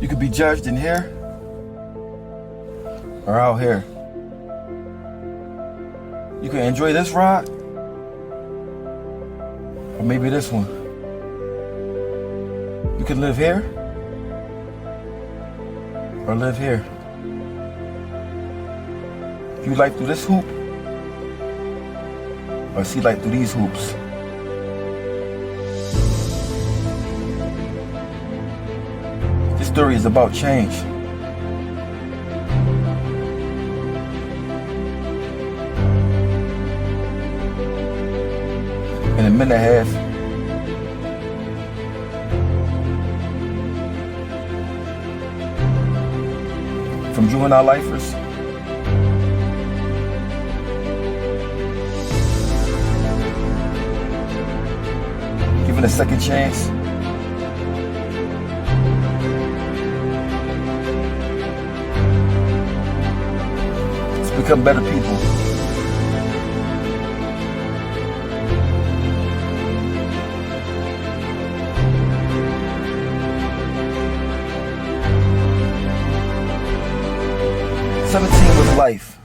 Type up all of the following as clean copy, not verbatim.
You could be judged in here or out here. You can enjoy this ride or maybe this one. You can live here or live here. View life through this hoop or see life through these hoops. This story is about change. In a minute and a half, from juvenile lifers given a second chance, to become better people. With life.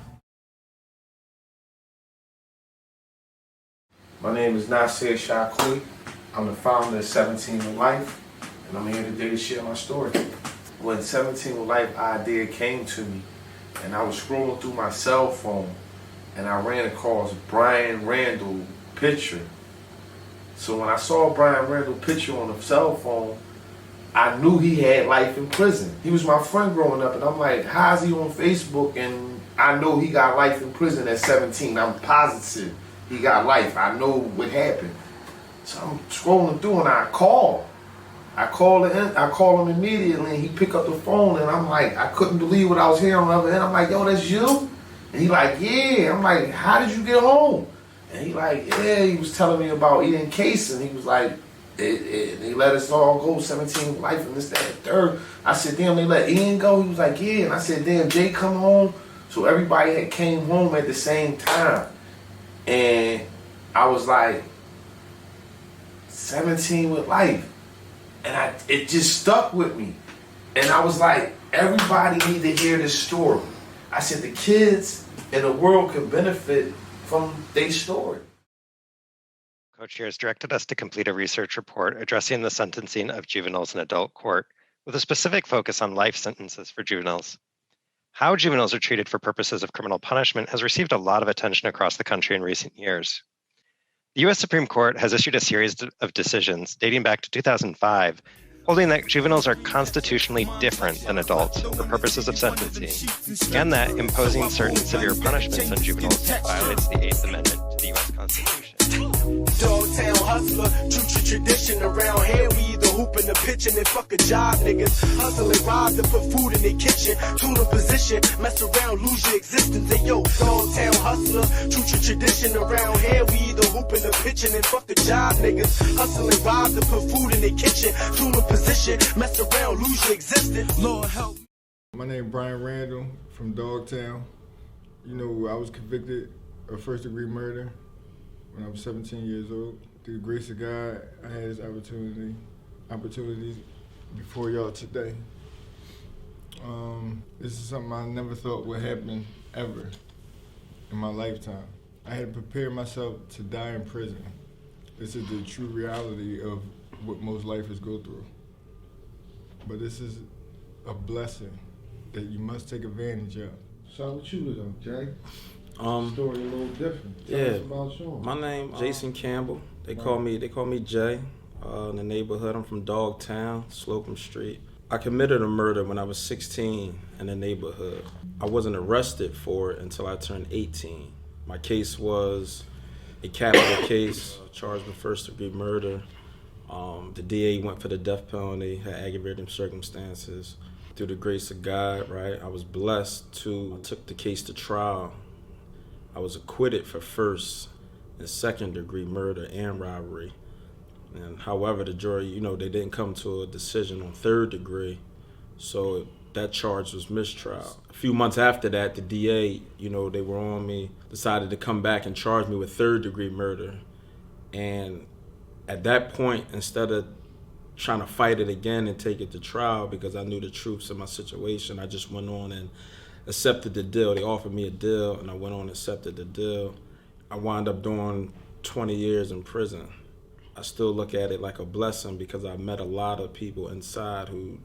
My name is Nasir Shakli. I'm the founder of 17 with Life, and I'm here today to share my story. When 17 with Life idea came to me, and I was scrolling through my cell phone, and I ran across Brian Randall picture. So when I saw Brian Randall picture on the cell phone, I knew he had life in prison. He was my friend growing up, and I'm like, how's he on Facebook? And I know he got life in prison at 17. I'm positive he got life. I know what happened. So I'm scrolling through, and I call him immediately, and he picked up the phone, and I'm like, I couldn't believe what I was hearing on the other end. I'm like, yo, that's you? And he like, yeah. I'm like, how did you get home? And he like, yeah, he was telling me about eating case, and he was like, they let us all go, 17 life and this, that, and third. I said, damn, they let Ian go? He was like, yeah. And I said, damn, Jay come home? So everybody had came home at the same time. And I was like, 17 with life. And it just stuck with me. And I was like, everybody need to hear this story. I said, the kids in the world could benefit from their story. Co-chairs directed us to complete a research report addressing the sentencing of juveniles in adult court, with a specific focus on life sentences for juveniles. How juveniles are treated for purposes of criminal punishment has received a lot of attention across the country in recent years. The U.S. Supreme Court has issued a series of decisions dating back to 2005, holding that juveniles are constitutionally different than adults for purposes of sentencing, and that imposing certain severe punishments on juveniles violates the Eighth Amendment to the U.S. Constitution. Dogtown hustler, true tradition around here. We either hoop in the pitch and then fuck a job, niggas. Hustle and rob to put food in their kitchen. Tune a position, mess around, lose your existence. Hey yo, dogtown hustler, true tradition around here. We either hoop in the pitch and then fuck a job, niggas. Hustle and rob to put food in their kitchen. Tune a position, mess around, lose your existence. Lord help. My name is Brian Randall from Dogtown. You know, I was convicted of first-degree murder when I was 17 years old. Through the grace of God, I had this opportunity before y'all today. This is something I never thought would happen ever in my lifetime. I had to prepare myself to die in prison. This is the true reality of what most lifers go through. But this is a blessing that you must take advantage of. So what you though, Jay? Story a little different. Tell us about you. My name Jason Campbell. They call me Jay. In the neighborhood, I'm from Dogtown, Slocum Street. I committed a murder when I was 16 in the neighborhood. I wasn't arrested for it until I turned 18. My case was a capital case, charged with first-degree murder. The DA went for the death penalty, had aggravating circumstances. Through the grace of God, right, I was blessed to took the case to trial. I was acquitted for first and second-degree murder and robbery. And however, the jury, they didn't come to a decision on third degree, so that charge was mistrial. A few months after that, the DA, they were on me, decided to come back and charge me with third-degree murder. And at that point, instead of trying to fight it again and take it to trial because I knew the truths of my situation. I just went on and accepted the deal. They offered me a deal, and I went on and accepted the deal. I wound up doing 20 years in prison. I still look at it like a blessing because I met a lot of people inside who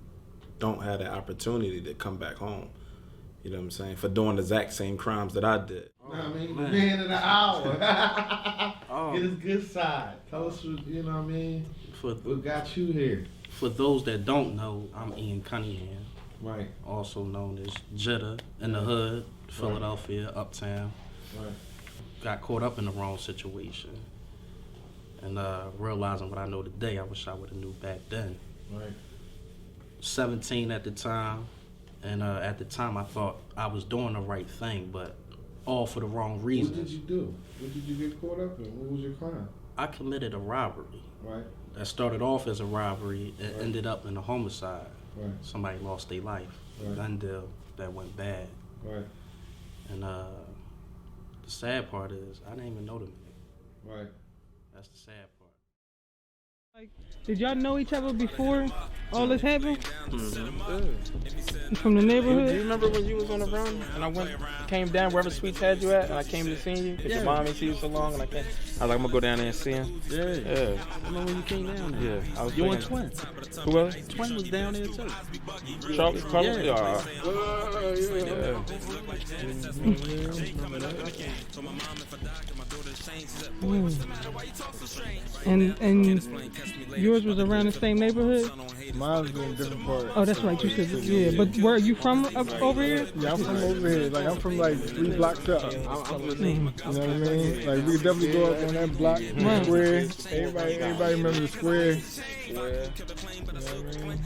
don't have the opportunity to come back home. You know what I'm saying? For doing the exact same crimes that I did. I mean, man of the hour. Get his good side. Tell us, you know what I mean? What got you here? For those that don't know, I'm Ian Cunningham. Right. Also known as Jitta in the hood, Philadelphia, Uptown. Right. Got caught up in the wrong situation. And realizing what I know today, I wish I would have knew back then. Right. 17 at the time. And at the time, I thought I was doing the right thing, but all for the wrong reasons. What did you do? What did you get caught up in? What was your crime? I committed a robbery. Right. That started off as a robbery and ended up in a homicide. Right. Somebody lost their life. Right. A gun deal that went bad. Right. And the sad part is, I didn't even know the man. Right. That's the sad part. Did y'all know each other before all this happened? Mm-hmm. From the neighborhood? Do you remember when you was on the run and I came down wherever Sweets had you at and I came to see you? Because your mom ain't see you so long and I was like, I'm gonna go down there and see him. Yeah. I remember when you came down there. Yeah. I was You and thinking- Twin. Who was? Twin was down there too. Charles? Yeah. And yours was around the same neighborhood? Mine was in a different part. Oh, that's right. You said, yeah. But where are you from up over here? Yeah, I'm from over here. Like, I'm from like 3 blocks up. You know what I mean? Like, we could definitely go up on that block, the square. Everybody remember the square? You know what I mean?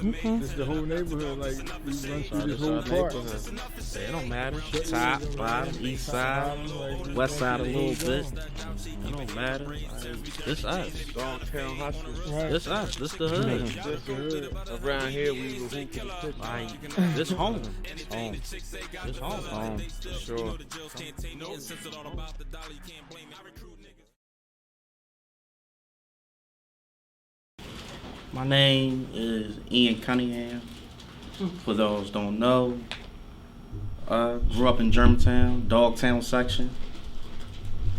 Okay. It's the whole neighborhood. Like, we run through this whole park. It don't matter. Top, bottom, east side, west side a little bit. It don't matter. It's us. Dogtown hustle. Right. It's us. This the hood. That's the hood. Around here, we were hooping the pitch. Like, this home. Home. This home. Home, for sure. My name is Ian Cunningham. For those who don't know, grew up in Germantown, Dogtown section.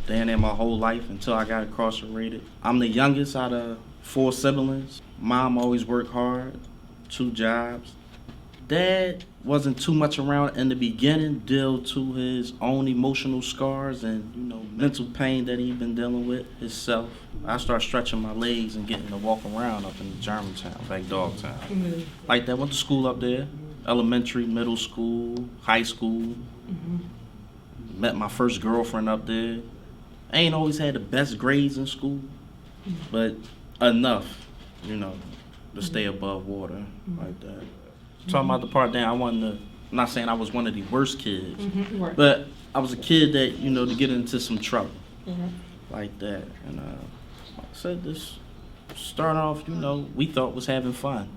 Down there my whole life until I got incarcerated. I'm the youngest out of 4 siblings. Mom always worked hard, 2 jobs. Dad wasn't too much around in the beginning due to his own emotional scars and, mental pain that he'd been dealing with himself. I started stretching my legs and getting to walk around up in Germantown, back Dogtown. Like that, went to school up there, elementary, middle school, high school. Met my first girlfriend up there. I ain't always had the best grades in school, but enough, to stay above water like that. Talking about the part that I'm not saying I was one of the worst kids, Right. but I was a kid that, to get into some trouble like that. And like I said, this started off, we thought was having fun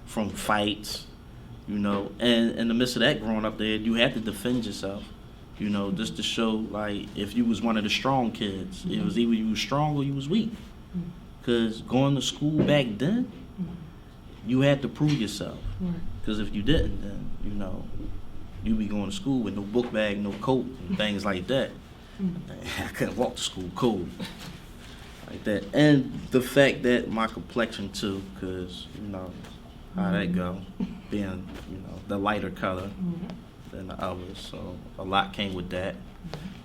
from fights, and in the midst of that growing up there, you had to defend yourself. Just to show, like, if you was one of the strong kids, it was either you was strong or you was weak. Because going to school back then, you had to prove yourself. Because if you didn't, then, you be going to school with no book bag, no coat, and things like that. I couldn't walk to school cool. Like that. And the fact that my complexion, too, because, how that go, being, the lighter color than the others, so a lot came with that.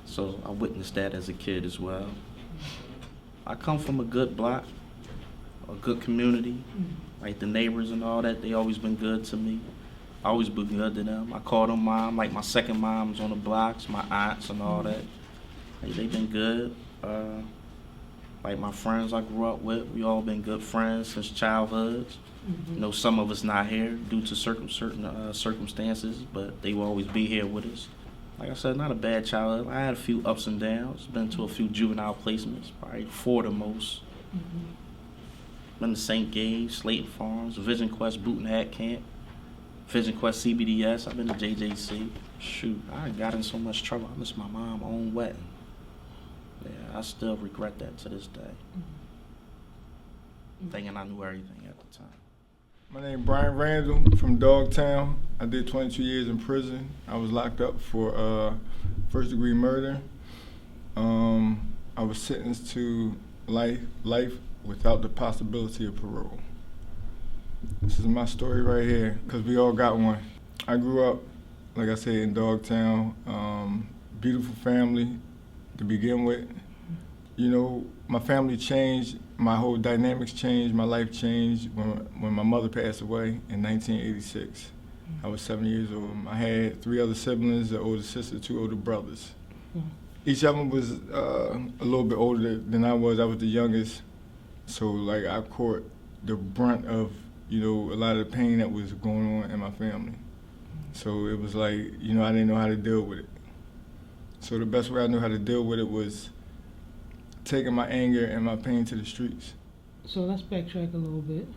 So I witnessed that as a kid as well. I come from a good block, a good community, like the neighbors and all that. They always been good to me. I always been good to them. I call them mom, like my second mom's on the blocks, my aunts and all that. Like they been good. Like my friends I grew up with, we all been good friends since childhood. Some of us not here due to certain circumstances, but they will always be here with us. Like I said, not a bad childhood. I had a few ups and downs. Been to a few juvenile placements, probably 4 the most. Been to St. Gage, Slayton Farms, Vision Quest Boot and Hat Camp, Vision Quest CBDS. I've been to JJC. Shoot, I got in so much trouble. I missed my mom own wedding. Yeah, I still regret that to this day. thinking I knew everything at the time. My name is Brian Randall from Dogtown. I did 22 years in prison. I was locked up for first-degree murder. I was sentenced to life without the possibility of parole. This is my story right here, because we all got one. I grew up, like I said, in Dogtown. Beautiful family to begin with. You know, my family changed, my whole dynamics changed, my life changed when my mother passed away in 1986. I was 7 years old. I had 3 other siblings, an older sister, 2 older brothers. Each of them was a little bit older than I was. I was the youngest. So, like, I caught the brunt of, you know, a lot of the pain that was going on in my family. So it was like, you know, I didn't know how to deal with it. So the best way I knew how to deal with it was taking my anger and my pain to the streets. So let's backtrack a little bit.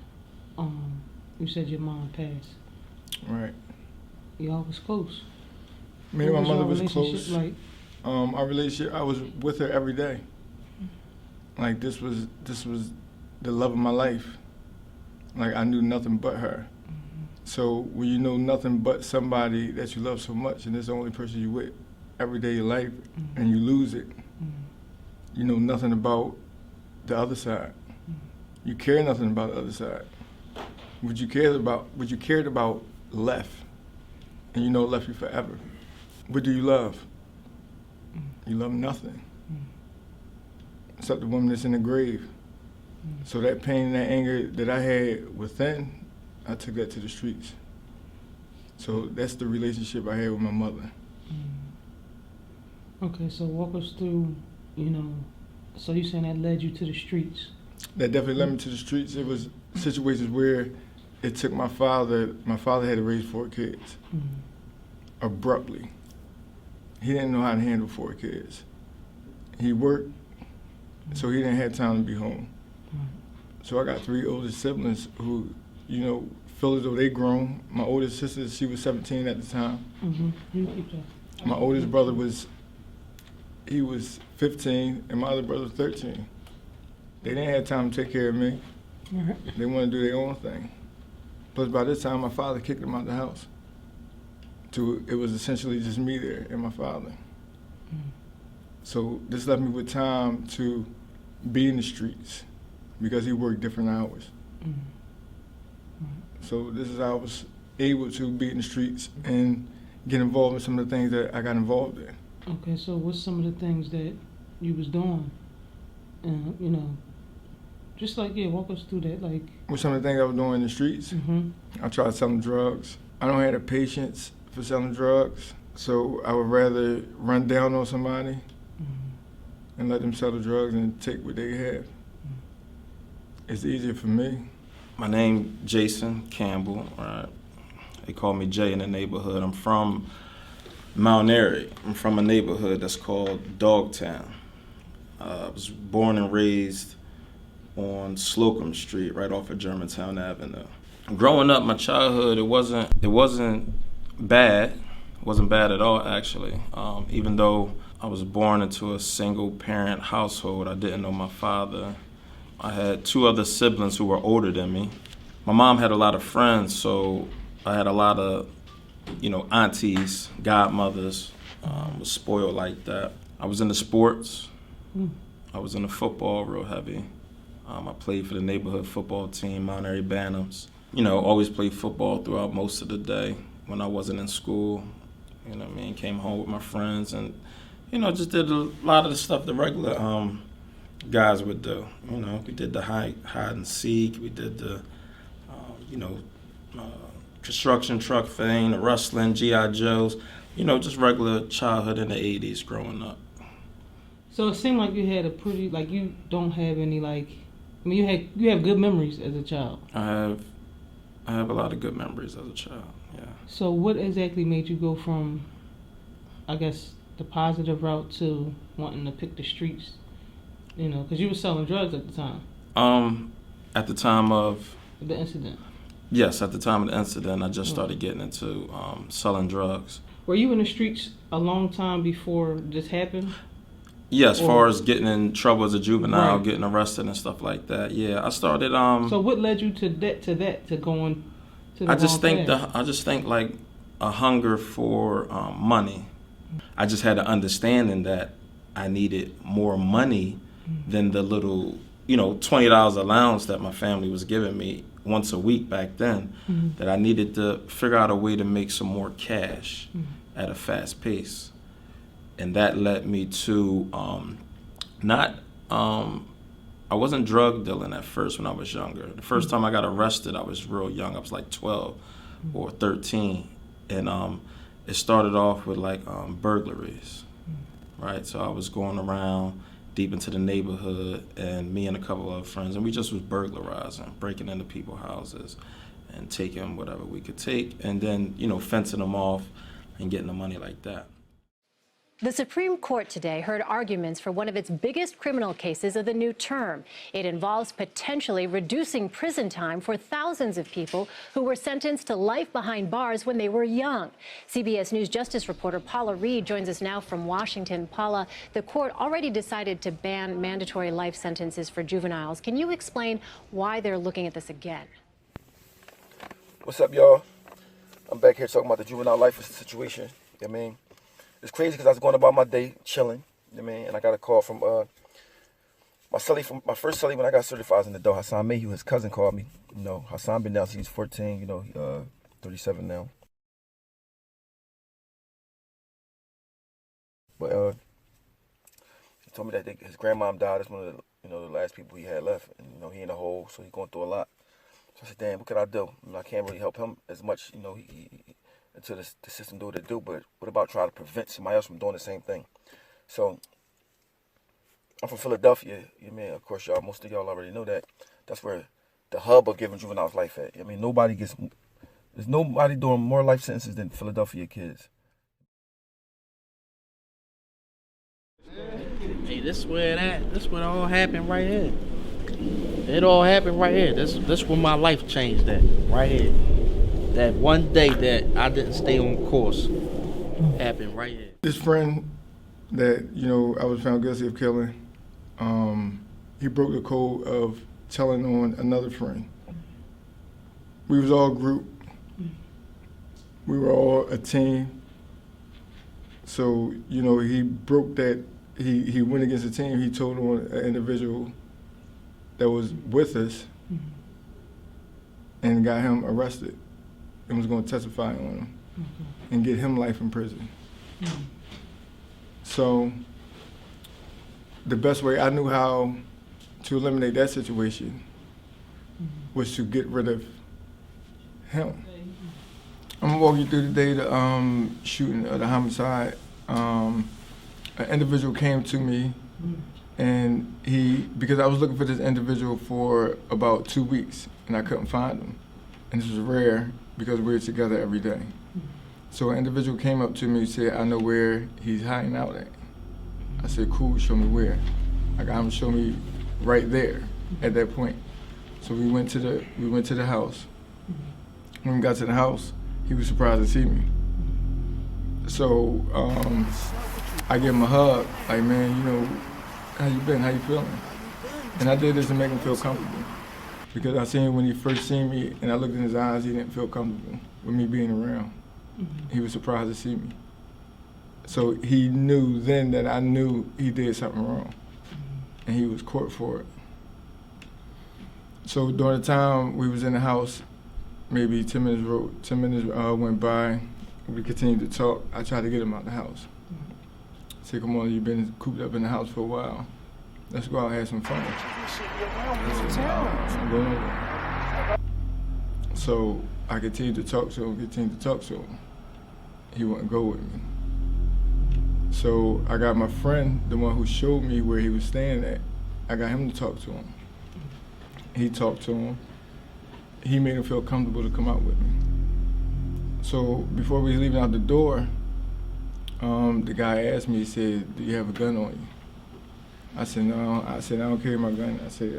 You said your mom passed. Right. Y'all was close. Me and my mother was relationship close. like? Our relationship, I was with her every day. Like this was the love of my life. Like I knew nothing but her. So when you know nothing but somebody that you love so much and it's the only person you with every day of your life and you lose it, you know nothing about the other side. You care nothing about the other side. What you cared about left, and you know it left you forever. What do you love? You love nothing. Except the woman that's in the grave. So that pain and that anger that I had within, I took that to the streets. So that's the relationship I had with my mother. Okay, so walk us through, you know, so you saying that led you to the streets? That definitely led me to the streets. It was situations where it took my father had to raise 4 kids. Abruptly. He didn't know how to handle 4 kids. He worked, so he didn't have time to be home. So I got 3 older siblings who, you know, feel as though they grown. My oldest sister, she was 17 at the time. You keep that. My oldest brother was 15, and my other brother was 13. They didn't have time to take care of me. They wanted to do their own thing. Plus, by this time, my father kicked them out of the house. It was essentially just me there and my father. So this left me with time to be in the streets because he worked different hours. So this is how I was able to be in the streets and get involved in some of the things that I got involved in. Okay, so what's some of the things that you was doing? You know, just like, yeah, walk us through that. Like, What's some of the things I was doing in the streets? I tried selling drugs. I don't have the patience for selling drugs, so I would rather run down on somebody and let them sell the drugs and take what they have. It's easier for me. My name Jason Campbell. They call me Jay in the neighborhood. I'm from Mount Airy. I'm from a neighborhood that's called Dogtown. I was born and raised on Slocum Street, right off of Germantown Avenue. Growing up, my childhood, it wasn't bad. It wasn't bad at all, actually. Even though I was born into a single-parent household, I didn't know my father. I had 2 other siblings who were older than me. My mom had a lot of friends, so I had a lot of, you know, aunties, godmothers. Was spoiled like that. I was into sports. I was into football real heavy. I played for the neighborhood football team, Mount Airy Bantams. You know, always played football throughout most of the day when I wasn't in school. You know what I mean? Came home with my friends and, you know, just did a lot of the stuff the regular guys would do. You know, we did the hide and seek. We did the, construction truck thing, the wrestling, G.I. Joes. You know, just regular childhood in the 80s growing up. so it seemed like you had a pretty, like, you don't have any, like, I mean, you have good memories as a child. I have a lot of good memories as a child, yeah. So what exactly made you go from, I guess, the positive route to wanting to pick the streets? You know, because you were selling drugs at the time. At the time of the incident. Yes, at the time of the incident, I just started getting into selling drugs. Were you in the streets a long time before this happened? Yeah, as far as getting in trouble as a juvenile, getting arrested and stuff like that. Yeah, I started. So what led you to going to the I just think like a hunger for money. I just had an understanding that I needed more money than the little, $20 allowance that my family was giving me once a week back then. That I needed to figure out a way to make some more cash at a fast pace. And that led me to I wasn't drug dealing at first when I was younger. The first time I got arrested, I was real young. I was like 12 or 13. And it started off with like burglaries, right? So I was going around deep into the neighborhood, and me and a couple of friends, and we just was burglarizing, breaking into people's houses and taking whatever we could take, and then, fencing them off and getting the money like that. The Supreme Court today heard arguments for one of its biggest criminal cases of the new term. It involves potentially reducing prison time for thousands of people who were sentenced to life behind bars when they were young. CBS News Justice reporter Paula Reed joins us now from Washington. Paula, the court already decided to ban mandatory life sentences for juveniles. Can you explain why they're looking at this again? What's up, y'all? I'm back here talking about the juvenile life situation. You know what I mean? It's crazy because I was going about my day chilling, you know what I mean? And I got a call from my first cellie when I got certified as an adult, Hassan Mayhew. His cousin called me. Hassan been down since he was 14, 37 now. But he told me that his grandmom died. That's one of the last people he had left. And he in a hole, so he's going through a lot. So I said, damn, what could I do? I can't really help him as much, until the system do what it do, but what about trying to prevent somebody else from doing the same thing? So, I'm from Philadelphia, of course, most of y'all already know that. That's where the hub of giving juveniles life at. There's nobody doing more life sentences than Philadelphia kids. Hey, this where it all happened right here. It all happened right here. This where my life changed at, right here. That one day that I didn't stay on course happened right here. This friend that, I was found guilty of killing, he broke the code of telling on another friend. We was all a group. We were all a team. So, he broke that, he went against the team. He told on an individual that was with us and got him arrested. And was going to testify on him and get him life in prison. So the best way I knew how to eliminate that situation was to get rid of him. I'm gonna walk you through the day the shooting of the homicide. An individual came to me, and because I was looking for this individual for about 2 weeks and I couldn't find him. And this was rare because we were together every day. So an individual came up to me and said, I know where he's hiding out at. I said, cool, show me where. I got him to show me right there at that point. So we went to the house. When we got to the house, he was surprised to see me. So I gave him a hug, like, man, how you been, how you feeling? And I did this to make him feel comfortable. Because I seen when he first seen me and I looked in his eyes, he didn't feel comfortable with me being around. He was surprised to see me. So he knew then that I knew he did something wrong. And he was caught for it. So during the time we was in the house, maybe 10 minutes went by, we continued to talk. I tried to get him out of the house. I said, come on, you've been cooped up in the house for a while. Let's go out and have some fun. So I continued to talk to him, He wouldn't go with me. So I got my friend, the one who showed me where he was staying at, I got him to talk to him. He talked to him. He made him feel comfortable to come out with me. So before we was leaving out the door, the guy asked me, he said, do you have a gun on you? I said, no. I said, I don't carry my gun. I said,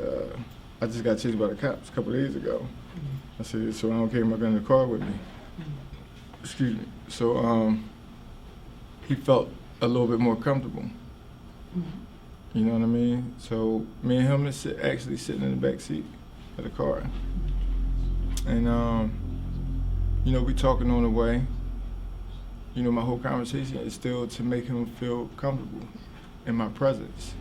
I just got chased by the cops a couple of days ago. I said, so I don't carry my gun in the car with me. Excuse me. So he felt a little bit more comfortable. You know what I mean? So me and him is actually sitting in the back seat of the car. And, you know, we talking on the way. You know, my whole conversation is still to make him feel comfortable in my presence.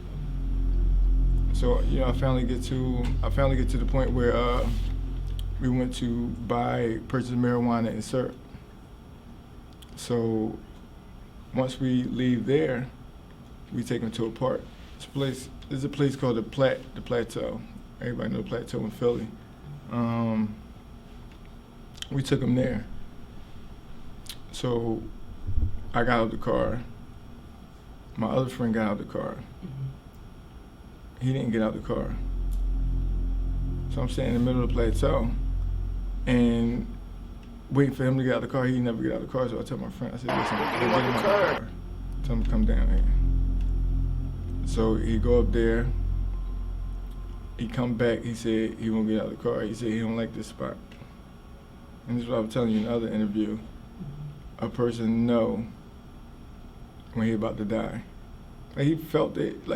So, you know, I finally get to the point where we went to purchase marijuana and syrup. So once we leave there, we take him to a park. There's a place called the Plateau. Everybody know the Plateau in Philly. We took him there. So I got out of the car. My other friend got out of the car. He didn't get out of the car. So I'm standing in the middle of the Plateau and waiting for him to get out of the car. He never get out of the car, so I tell my friend, I said, listen, go get him out of the car. Tell him to come down here. So he go up there, he come back, he said he won't get out of the car. He said he don't like this spot. And this is what I was telling you in another interview. A person know when he about to die. Like he felt it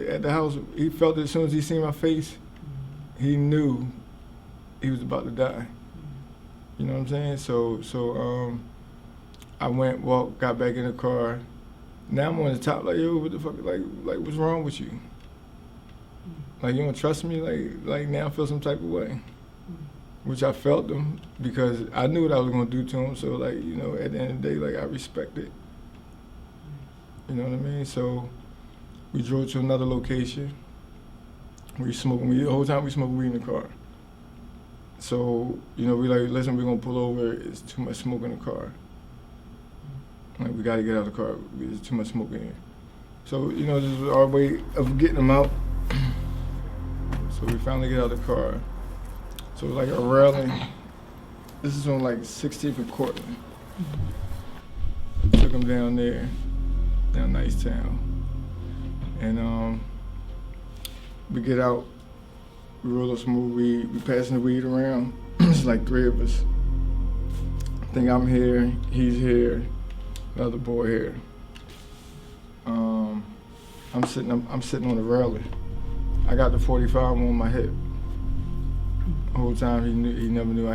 at the house. He felt it as soon as he seen my face. He knew he was about to die. You know what I'm saying? So I went, walked, got back in the car. Now I'm on the top, like, yo, what the fuck, like what's wrong with you? Like, you don't trust me? Like now I feel some type of way. Which I felt them because I knew what I was gonna do to him. So like, you know, at the end of the day, like I respect it. You know what I mean? So we drove to another location. We smoking weed. The whole time we smoking weed in the car. So, you know, we like, listen, we're gonna pull over. It's too much smoke in the car. Like, we gotta get out of the car. There's too much smoke in here. So, you know, this was our way of getting them out. So we finally get out of the car. So like a railing. This is on like 16th and Cortland. Took them down there, down Nicetown. And we get out, we roll up some more weed, we passing the weed around. It's like 3 of us. I think I'm here, he's here, the other boy here. I'm sitting on the railing. I got the 45 on my hip. The whole time he never knew I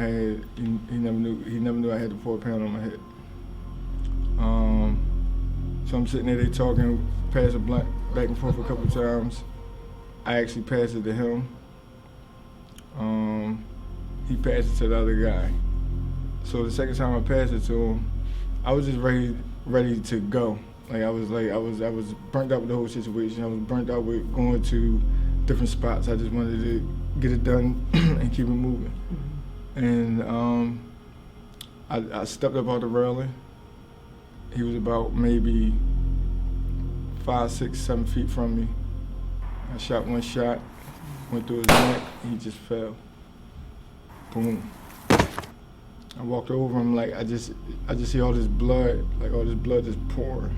had the 4 pound on my hip. So I'm sitting there, they talking, pass a blunt back and forth a couple times. I actually passed it to him. He passed it to the other guy. So the second time I passed it to him, I was just ready to go. Like I was burnt out with the whole situation. I was burnt out with going to different spots. I just wanted to get it done and keep it moving. And I stepped up on the railing. He was about maybe 5, 6, 7 feet from me. I shot one shot, went through his neck, he just fell. Boom. I walked over him like I just see all this blood, like all this blood just pouring.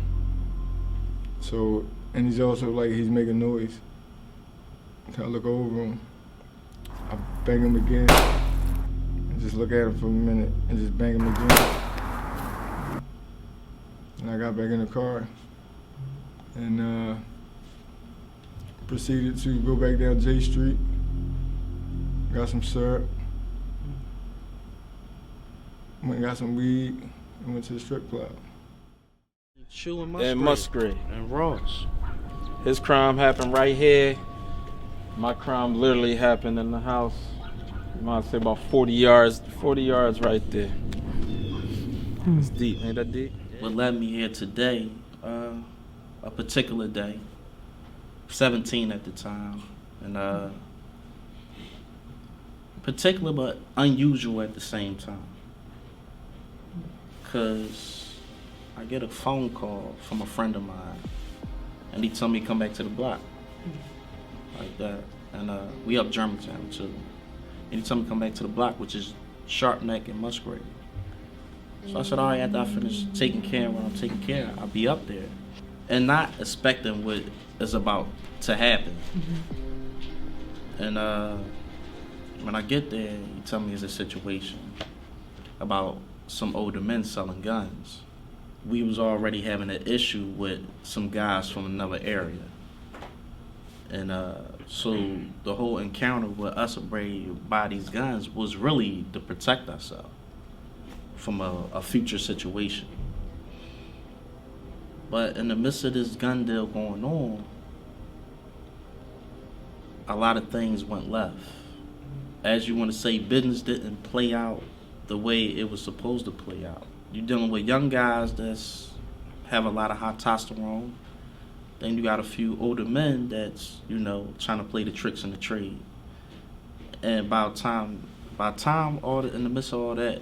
So, and he's also like, he's making noise. So I look over him, I bang him again, and just look at him for a minute, and just bang him again. And I got back in the car, and proceeded to go back down J Street, got some syrup, went and got some weed, and went to the strip club. And Musgrave. And Ross. His crime happened right here. My crime literally happened in the house. You might say about 40 yards right there. It's deep, ain't that deep? What led me here today, a particular day, 17 at the time, and particular but unusual at the same time. Cause I get a phone call from a friend of mine, and he told me to come back to the block, like that. And we up Germantown too. And he told me to come back to the block, which is Sharp Neck and Musgrave. So I said, all right, after I finish taking care of what I'm taking care of, I'll be up there. And not expecting what is about to happen. And when I get there, he tell me it's a situation about some older men selling guns. We was already having an issue with some guys from another area. And so the whole encounter with us by these guns was really to protect ourselves from a future situation. But in the midst of this gun deal going on, a lot of things went left. As you want to say, business didn't play out the way it was supposed to play out. You're dealing with young guys that's have a lot of high testosterone. Then you got a few older men that's, you know, trying to play the tricks in the trade. And by the time in the midst of all that,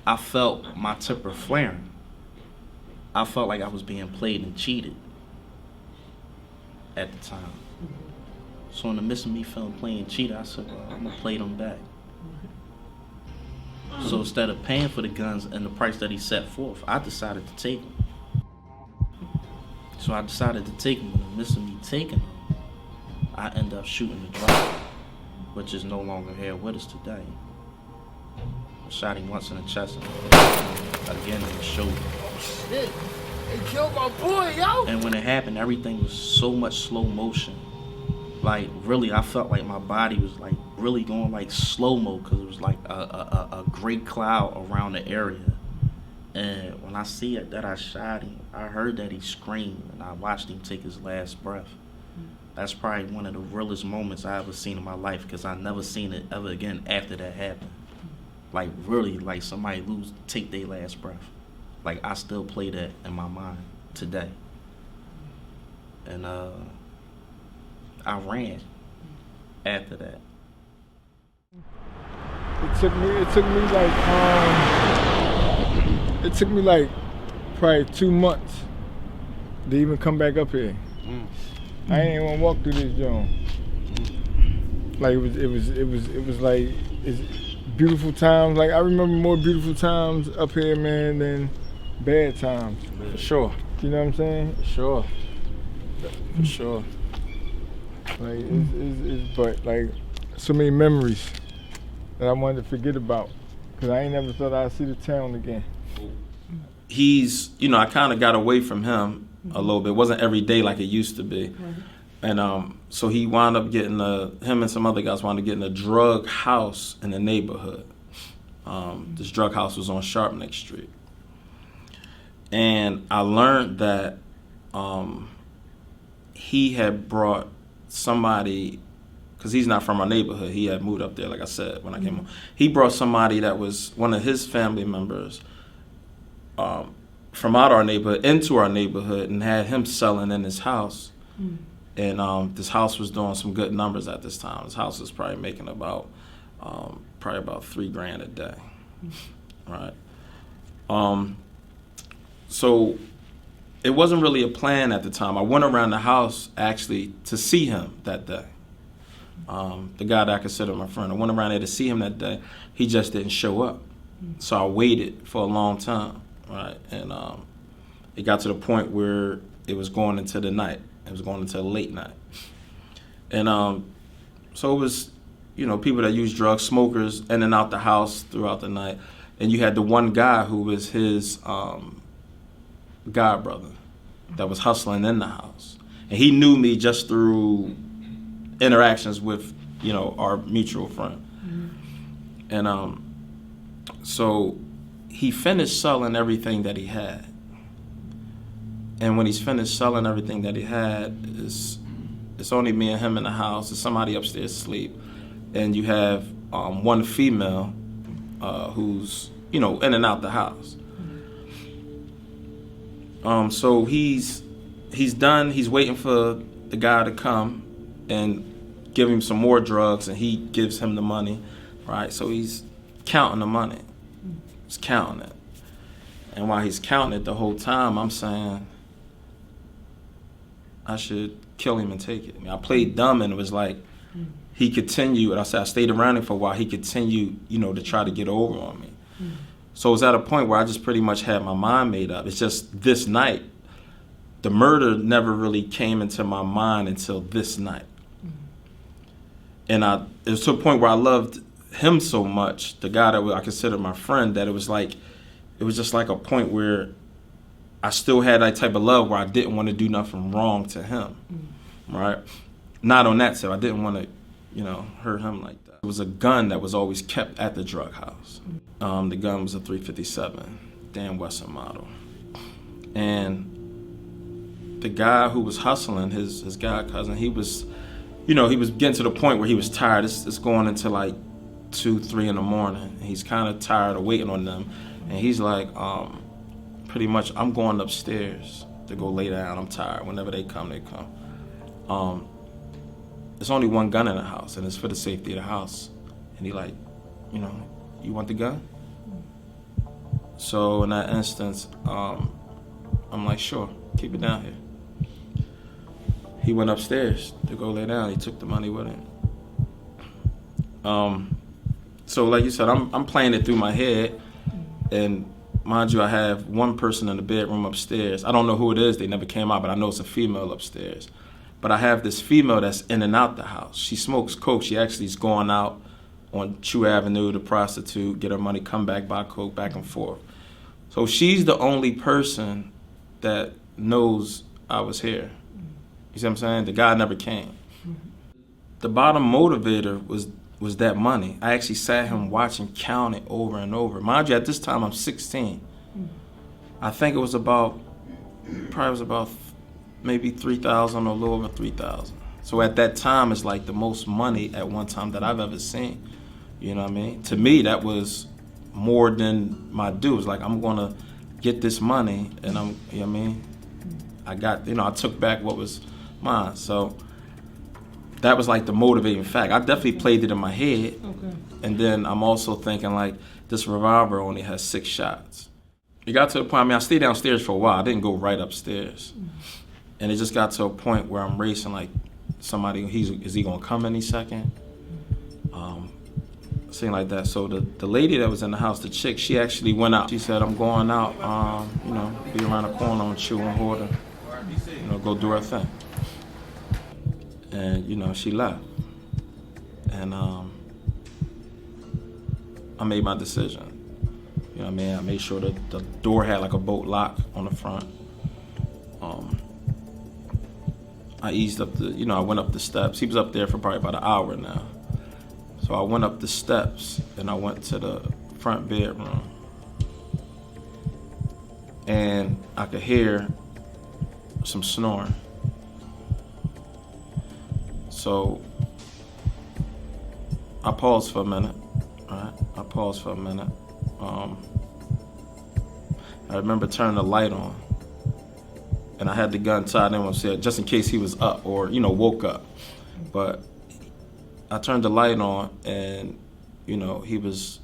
I felt my temper flaring. I felt like I was being played and cheated at the time. So in the midst of me feeling played and cheated, I said, well, I'm gonna play them back. So instead of paying for the guns and the price that he set forth, I decided to take them. So I decided to take them. In the midst of me taking them, I ended up shooting the driver, which is no longer here with us today. I shot him once in the chest and again in the shoulder. Shit, they killed my boy, yo! And when it happened, everything was so much slow motion. Like, really, I felt like my body was like really going like slow-mo because it was like a gray cloud around the area. And when I see it that I shot him, I heard that he screamed and I watched him take his last breath. That's probably one of the realest moments I ever seen in my life because I never seen it ever again after that happened. Like really, like somebody take their last breath. Like I still play that in my mind today. And I ran after that. It took me like probably 2 months to even come back up here. I ain't even want to walk through this joint. Like it was like it's beautiful times. Like I remember more beautiful times up here, man, than bad times. For sure. You know what I'm saying? Sure. For sure. Like it's but like so many memories that I wanted to forget about because I ain't never thought I'd see the town again. He's, you know, I kind of got away from him a little bit. It wasn't every day like it used to be. And so he wound up getting him and some other guys wound up getting a drug house in the neighborhood. This drug house was on Sharpneck Street. And I learned that he had brought somebody, because he's not from our neighborhood, he had moved up there, like I said, when I came home. He brought somebody that was one of his family members from out our neighborhood into our neighborhood and had him selling in his house. And this house was doing some good numbers at this time. This house was probably making about $3,000 a day, right? So it wasn't really a plan at the time. I went around the house actually to see him that day. The guy that I consider my friend. I went around there to see him that day. He just didn't show up. So I waited for a long time, right? And it got to the point where it was going into the night. It was going into the late night. And so it was, you know, people that use drugs, smokers, in and out the house throughout the night. And you had the one guy who was his godbrother that was hustling in the house. And he knew me just through interactions with, you know, our mutual friend. And so he finished selling everything that he had. And when he's finished selling everything that he had, it's only me and him in the house. There's somebody upstairs asleep. And you have one female who's, you know, in and out the house. So he's done. He's waiting for the guy to come and give him some more drugs, and he gives him the money, right? So he's counting the money. He's counting it. And while he's counting it the whole time, I'm saying, I should kill him and take it. I mean, I played dumb, and it was like he continued. And I said I stayed around him for a while. He continued, you know, to try to get over on me. So it was at a point where I just pretty much had my mind made up. It's just this night, the murder never really came into my mind until this night. And it was to a point where I loved him so much, the guy that I considered my friend, that it was just like a point where I still had that type of love where I didn't want to do nothing wrong to him, right? not on that tip. I didn't want to, hurt him like that. It was a gun that was always kept at the drug house. The gun was a .357, Dan Wesson model. And the guy who was hustling, his guy cousin, he was getting to the point where he was tired. It's going into like 2, 3 in the morning. He's kind of tired of waiting on them. And he's like, pretty much, I'm going upstairs to go lay down. I'm tired. Whenever they come, they come. There's only one gun in the house, and it's for the safety of the house. And he like, you want the gun? So in that instance, I'm like, sure, keep it down here. He went upstairs to go lay down. He took the money with him. So like you said, I'm playing it through my head, and mind you, I have one person in the bedroom upstairs. I don't know who it is. They never came out, but I know it's a female upstairs. But I have this female that's in and out the house. She smokes coke. She actually is going out on Chew Avenue to prostitute, get her money, come back, buy coke, back and forth. So she's the only person that knows I was here. You see what I'm saying? The guy never came. The bottom motivator was that money. I actually sat him watching, count it over and over. Mind you, at this time I'm 16. I think it was about maybe 3,000 or a little over 3,000. So at that time, it's like the most money at one time that I've ever seen. You know what I mean? To me, that was more than my due. It was like, I'm gonna get this money, and you know what I mean? I took back what was mine. So that was like the motivating fact. I definitely played it in my head. Okay. And then I'm also thinking like, this revolver only has 6 shots. It got to the point, I stayed downstairs for a while. I didn't go right upstairs. And it just got to a point where I'm racing like somebody, is he gonna come any second? Something like that. So the lady that was in the house, the chick, she actually went out. She said, I'm going out, be around the corner on Chew and Horder, go do her thing. And, she left. And I made my decision. You know what I mean? I made sure that the door had like a bolt lock on the front. I eased up I went up the steps. He was up there for probably about an hour now. So I went up the steps and I went to the front bedroom. And I could hear some snoring. So I paused for a minute, right? I remember turning the light on. And I had the gun tied in with him, just in case he was up or, woke up. But I turned the light on and, he was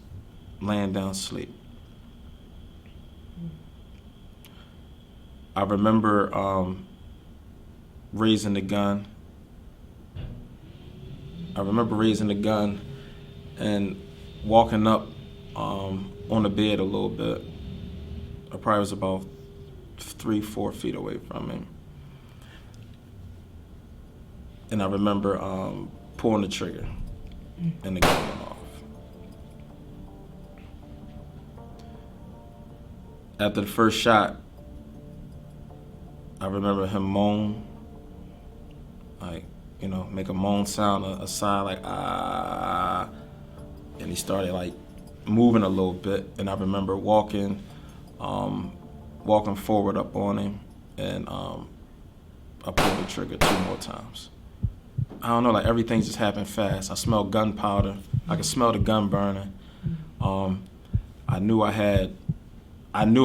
laying down asleep. I remember raising the gun. And walking up on the bed a little bit. I probably was about 3-4 feet away from him. And I remember pulling the trigger and the gun went off. After the first shot, I remember him moan, like, make a moan sound, a sigh like, ah. And he started like moving a little bit. And I remember walking forward up on him, and I pulled the trigger 2 more times. I don't know, like everything just happened fast. I smelled gunpowder. I could smell the gun burning. I knew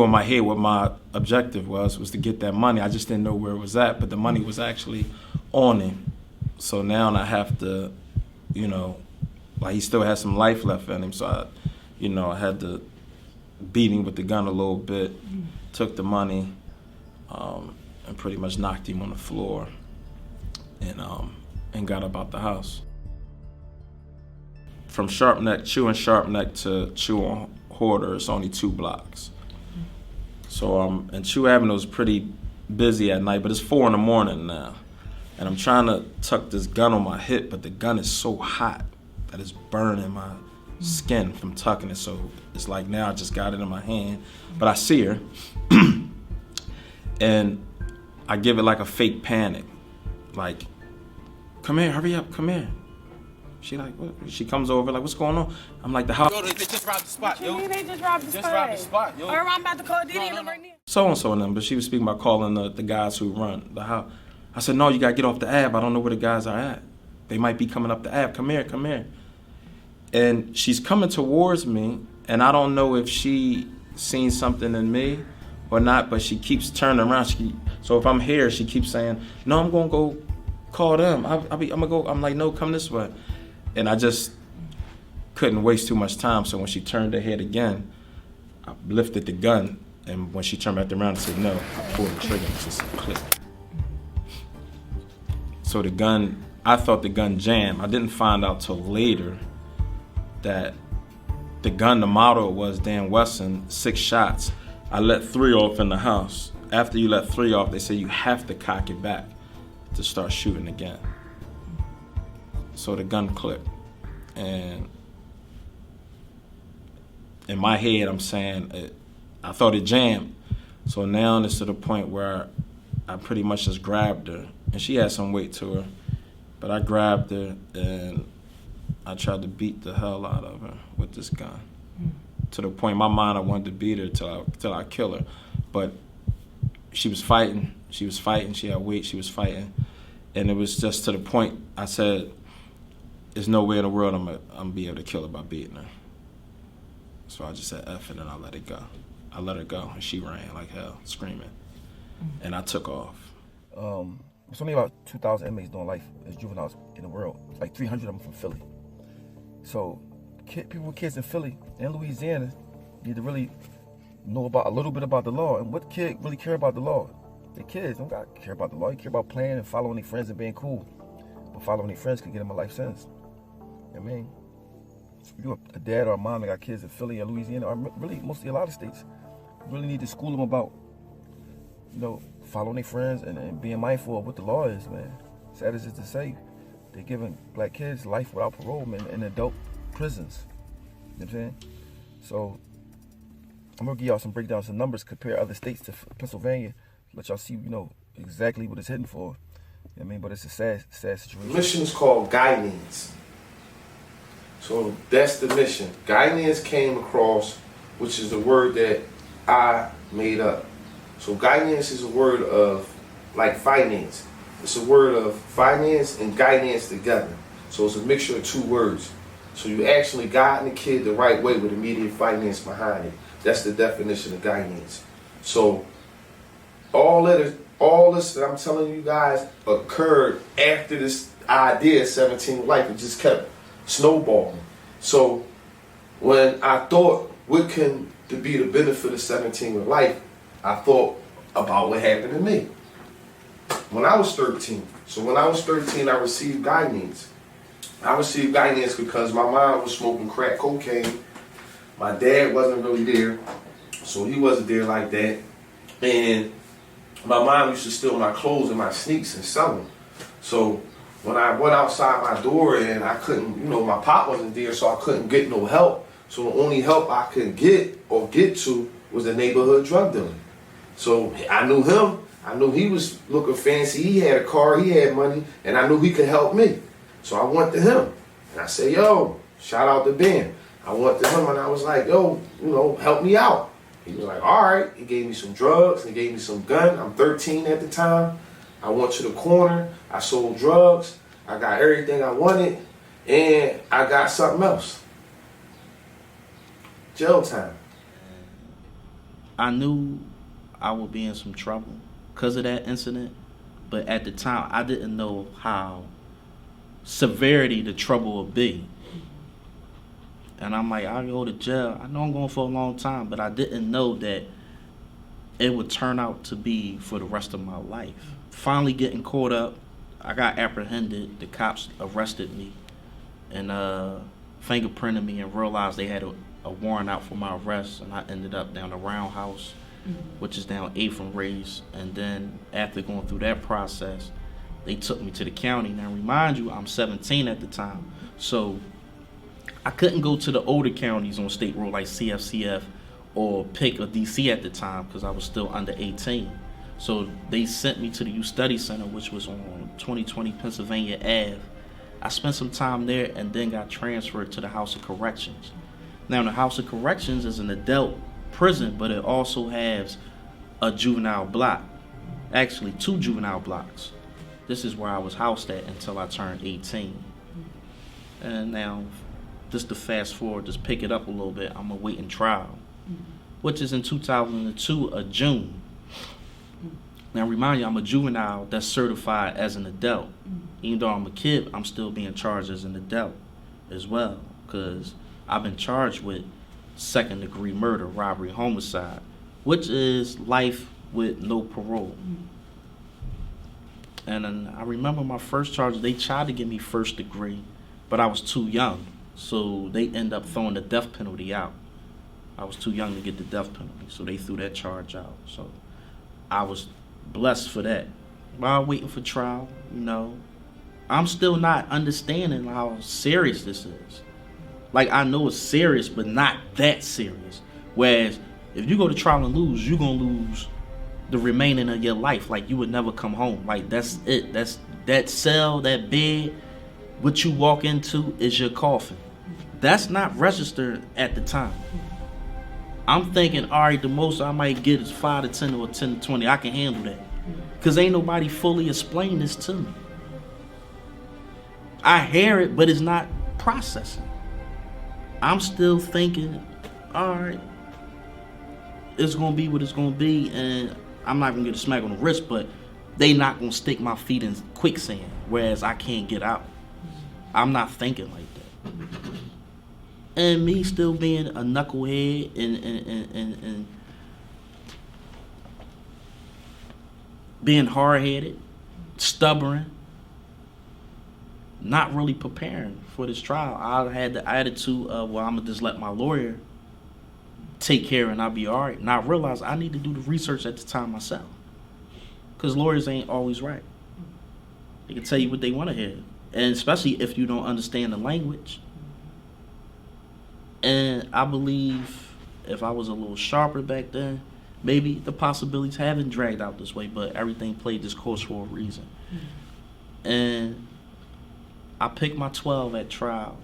in my head what my objective was to get that money. I just didn't know where it was at, but the money was actually on him. So now I have to, like he still has some life left in him. So I had to beat him with the gun a little bit, took the money, and pretty much knocked him on the floor, and got up out the house. From Chew and Sharp Neck to Chew and Horder, it's only 2 blocks. So and Chew Avenue is pretty busy at night, but it's 4 in the morning now. And I'm trying to tuck this gun on my hip, but the gun is so hot that it's burning my skin from tucking it. So it's like now I just got it in my hand, but I see her. And I give it like a fake panic, like, come here, hurry up, come here. She like, what? She comes over like, what's going on? I'm like, the house. Yo, they just robbed the spot, yo. They just robbed the spot. Robbed the spot, yo. Or I'm about to call Diddy and right now. So-and-so and them, but she was speaking about calling the guys who run the house. I said, no, you gotta get off the Ave. I don't know where the guys are at. They might be coming up the Ave. Come here, come here. And she's coming towards me, and I don't know if she seen something in me or not, but she keeps turning around. So if I'm here, she keeps saying, no, I'm gonna go call them. I'm gonna go. I'm like, no, come this way. And I just couldn't waste too much time. So when she turned her head again, I lifted the gun. And when she turned back around and said no, I pulled the trigger and it just clicked. So the gun, I thought the gun jammed. I didn't find out till later that the gun, the model was Dan Wesson, 6 shots. I let 3 off in the house. After you let 3 off, they say you have to cock it back to start shooting again. So the gun clicked. And in my head, I'm saying, I thought it jammed. So now it's to the point where I pretty much just grabbed her. And she had some weight to her. But I grabbed her and I tried to beat the hell out of her with this gun. To the point in my mind I wanted to beat her till I kill her. But she was fighting. She had weight, she was fighting. And it was just to the point I said, there's no way in the world I'm gonna be able to kill her by beating her. So I just said F it and I let it go. I let her go and she ran like hell, screaming. And I took off. There's only about 2,000 inmates doing life as juveniles in the world. Like 300 of them from Philly. So people with kids in Philly and Louisiana need to really know about a little bit about the law. And what kid really care about the law? The kids don't got to care about the law. You care about playing and following their friends and being cool. But following their friends could get them a life sentence. I mean, if you're a dad or a mom that got kids in Philly or Louisiana, or really mostly a lot of states, you really need to school them about, following their friends and being mindful of what the law is, man. Sad as it is to say, they're giving black kids life without parole, man, in adult prisons. You know what I'm saying? So, I'm gonna give y'all some breakdowns, some numbers, compare other states to Pennsylvania, let y'all see, exactly what it's hitting for. You know what I mean? But it's a sad situation. The mission is called guidance. So that's the mission. Guidance came across, which is the word that I made up. So guidance is a word of, like finance. It's a word of finance and guidance together. So it's a mixture of 2 words. So you actually guiding the kid the right way with immediate finance behind it. That's the definition of guidance. So all this that I'm telling you guys occurred after this idea of 17 life. It just kept snowballing. So when I thought, what can be the benefit of 17 with life, I thought about what happened to me when I was 13. So when I was 13, I received guidance. I received guidance because my mom was smoking crack cocaine. My dad wasn't really there, so he wasn't there like that. And my mom used to steal my clothes and my sneaks and sell them. So when I went outside my door and I couldn't, my pop wasn't there, so I couldn't get no help. So the only help I could get to was the neighborhood drug dealer. So I knew him. I knew he was looking fancy. He had a car, he had money, and I knew he could help me. So I went to him. And I said, yo, shout out to Ben. I went to him and I was like, yo, help me out. He was like, all right. He gave me some drugs. He gave me some gun. I'm 13 at the time. I went to the corner. I sold drugs. I got everything I wanted. And I got something else. Jail time. I knew I would be in some trouble because of that incident. But at the time, I didn't know how severity the trouble would be. And I'm like, I'll go to jail. I know I'm going for a long time, but I didn't know that it would turn out to be for the rest of my life. Finally getting caught up, I got apprehended. The cops arrested me and fingerprinted me and realized they had a warrant out for my arrest, and I ended up down the Roundhouse, which is down 8th and Race. And then after going through that process, they took me to the county. Now, remind you, I'm 17 at the time, so I couldn't go to the older counties on state road like CFCF or PIC or DC at the time because I was still under 18. So they sent me to the Youth Study Center, which was on 2020 Pennsylvania Ave. I spent some time there and then got transferred to the House of Corrections. Now, the House of Corrections is an adult prison, but it also has a juvenile block. Actually, 2 juvenile blocks. This is where I was housed at until I turned 18. And now, just to fast forward, just pick it up a little bit, I'm awaiting trial, which is in 2002 of June. Now, remind you, I'm a juvenile that's certified as an adult. Even though I'm a kid, I'm still being charged as an adult as well, because I've been charged with second-degree murder, robbery, homicide, which is life with no parole. And then I remember my first charge, they tried to give me first degree, but I was too young, so they ended up throwing the death penalty out. I was too young to get the death penalty, so they threw that charge out. So I was blessed for that. While waiting for trial, you know, I'm still not understanding how serious this is. Like, I know it's serious, but not that serious. Whereas, if you go to trial and lose, you're going to lose the remaining of your life. Like, you would never come home. Like, that's it. That's that cell, that bed, what you walk into is your coffin. That's not registered at the time. I'm thinking, all right, the most I might get is 5 to 10 or 10 to 20. I can handle that. Because ain't nobody fully explained this to me. I hear it, but it's not processing. I'm still thinking, all right, it's going to be what it's going to be, and I'm not going to get a smack on the wrist, but they not going to stick my feet in quicksand, whereas I can't get out. I'm not thinking like that. And me still being a knucklehead and being hard-headed, stubborn, not really preparing for this trial. I had the attitude of, well, I'm going to just let my lawyer take care and I'll be all right. And I realized I need to do the research at the time myself. Because lawyers ain't always right. They can tell you what they want to hear. And especially if you don't understand the language. And I believe if I was a little sharper back then, maybe the possibilities haven't dragged out this way, but everything played this course for a reason. And I picked my 12 at trial.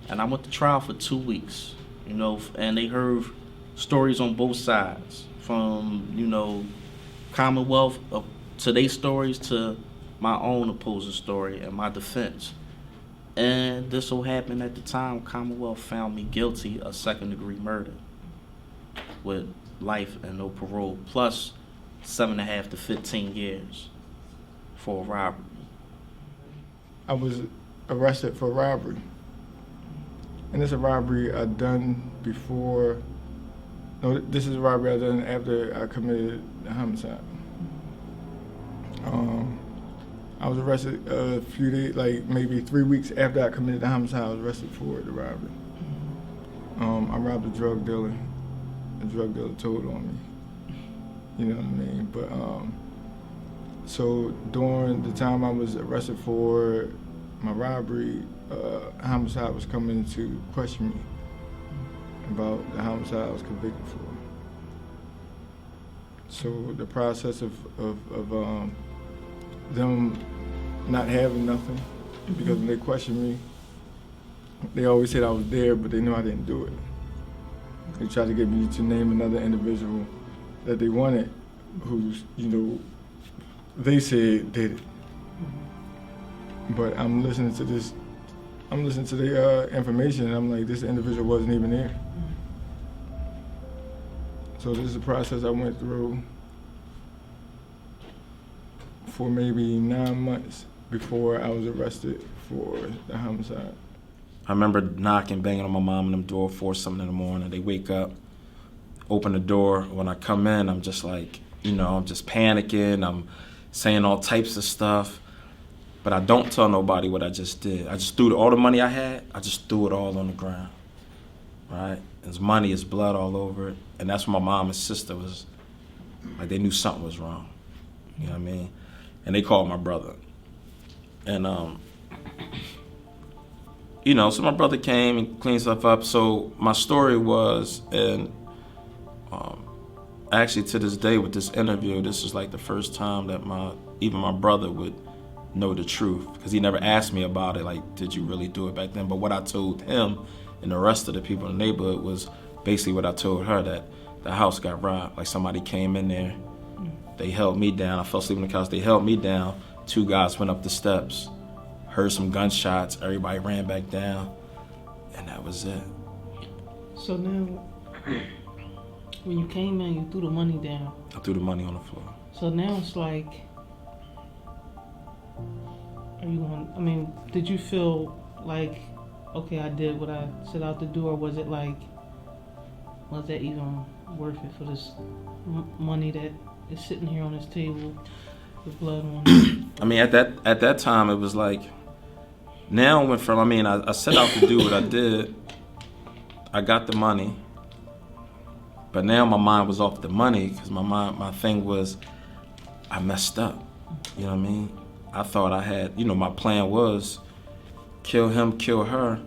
And I went to trial for 2 weeks, you know, and they heard stories on both sides, from, you know, Commonwealth to their stories to my own opposing story and my defense. And this so happened at the time, Commonwealth found me guilty of second-degree murder with life and no parole, plus 7.5 to 15 years for a robbery. I was arrested for robbery. And this is a robbery I done before. No, this is a robbery I done after I committed the homicide. I was arrested a few days, like maybe 3 weeks after I committed the homicide. I was arrested for the robbery. I robbed a drug dealer. The drug dealer told on me. You know what I mean? But so during the time I was arrested for my robbery, homicide was coming to question me about the homicide I was convicted for. So the process of them not having nothing, because when they questioned me, they always said I was there, but they knew I didn't do it. They tried to get me to name another individual that they wanted, who's, you know, they said did it. But I'm listening to this, I'm listening to the information, and I'm like, this individual wasn't even there. So this is a process I went through for maybe 9 months before I was arrested for the homicide. I remember knocking, banging on my mom and them door 4 something in the morning. They wake up, open the door. When I come in, I'm just like, you know, I'm just panicking. I'm saying all types of stuff. But I don't tell nobody what I just did. I just threw all the money I had, I just threw it all on the ground, right? There's money, there's blood all over it. And that's when my mom and sister was, like, they knew something was wrong. You know what I mean? And they called my brother. And, you know, so my brother came and cleaned stuff up. So my story was, and actually to this day with this interview, this is like the first time that even my brother would know the truth, because he never asked me about it, like, did you really do it back then? But what I told him and the rest of the people in the neighborhood was basically what I told her, that the house got robbed. Like, somebody came in there, they held me down, I fell asleep on the couch, they held me down, 2 guys went up the steps, heard some gunshots, everybody ran back down, and that was it. So now, when you came in, you threw the money down. I threw the money on the floor. So now it's like, did you feel like, okay, I did what I set out to do, or was it like, was that even worth it for this money that is sitting here on this table with blood on it? I mean, at that time, it was like, now it went from, I set out to do what I did, I got the money, but now my mind was off the money, because my thing was, I messed up, you know what I mean? I thought I had, my plan was kill him, kill her.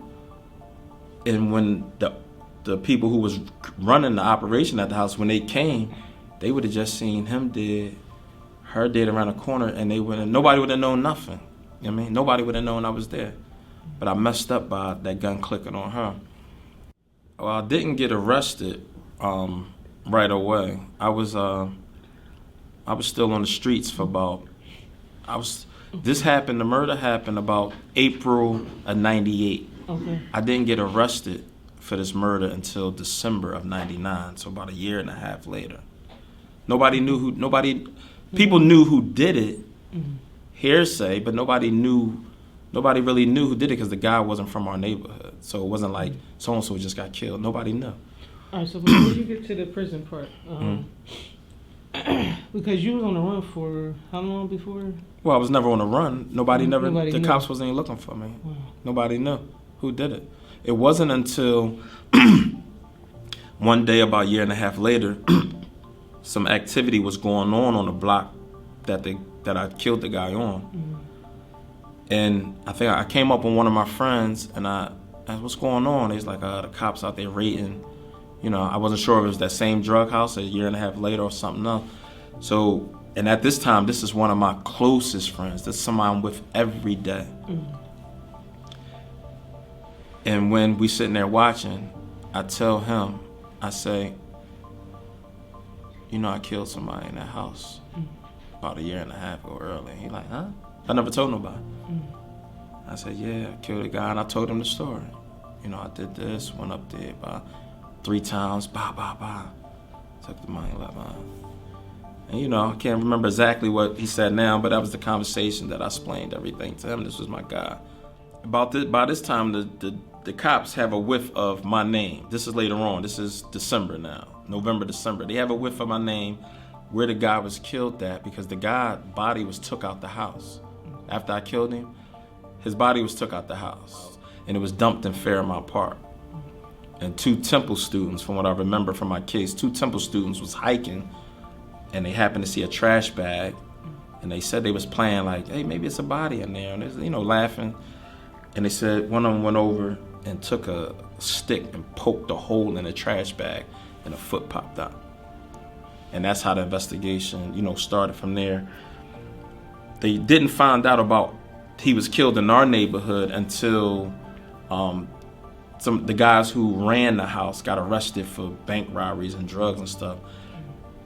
And when the people who was running the operation at the house, when they came, they would have just seen him dead, her dead around the corner, and nobody would have known nothing. You know what I mean? Nobody would have known I was there. But I messed up by that gun clicking on her. Well, I didn't get arrested right away. I was still on the streets for about, the murder happened about April of 98. Okay. I didn't get arrested for this murder until December of 99, so about a year and a half later. People knew who did it, hearsay, but nobody really knew who did it, because the guy wasn't from our neighborhood. So it wasn't like so-and-so just got killed. Nobody knew. All right, so before you get to the prison part, because you was on the run for how long before? Well, I was never on the run. Nobody knew. Cops wasn't even looking for me. Wow. Nobody knew who did it. It wasn't until one day, about a year and a half later, some activity was going on the block that I killed the guy on. And I think I came up on one of my friends, and I asked, what's going on? He's like, the cops out there raiding. I wasn't sure if it was that same drug house a year and a half later or something else. So, and at this time, this is one of my closest friends. This is somebody I'm with every day. And when we sitting there watching, I tell him, I say, I killed somebody in that house about a year and a half ago early. He like, huh? I never told nobody. I said, yeah, I killed a guy, and I told him the story. I did this, went up there about 3 times, took the money, left behind. And I can't remember exactly what he said now, but that was the conversation that I explained everything to him. This was my guy. By this time, the cops have a whiff of my name. This is later on. This is December now, November, December. They have a whiff of my name, where the guy was killed at, because the guy's body was took out the house. After I killed him, his body was took out the house, and it was dumped in Fairmount Park. And 2 Temple students, from what I remember from my case, 2 Temple students was hiking, and they happened to see a trash bag, and they said they was playing like, hey, maybe it's a body in there, and they, laughing. And they said one of them went over and took a stick and poked a hole in the trash bag, and a foot popped out. And that's how the investigation, started from there. They didn't find out about he was killed in our neighborhood until the guys who ran the house got arrested for bank robberies and drugs and stuff,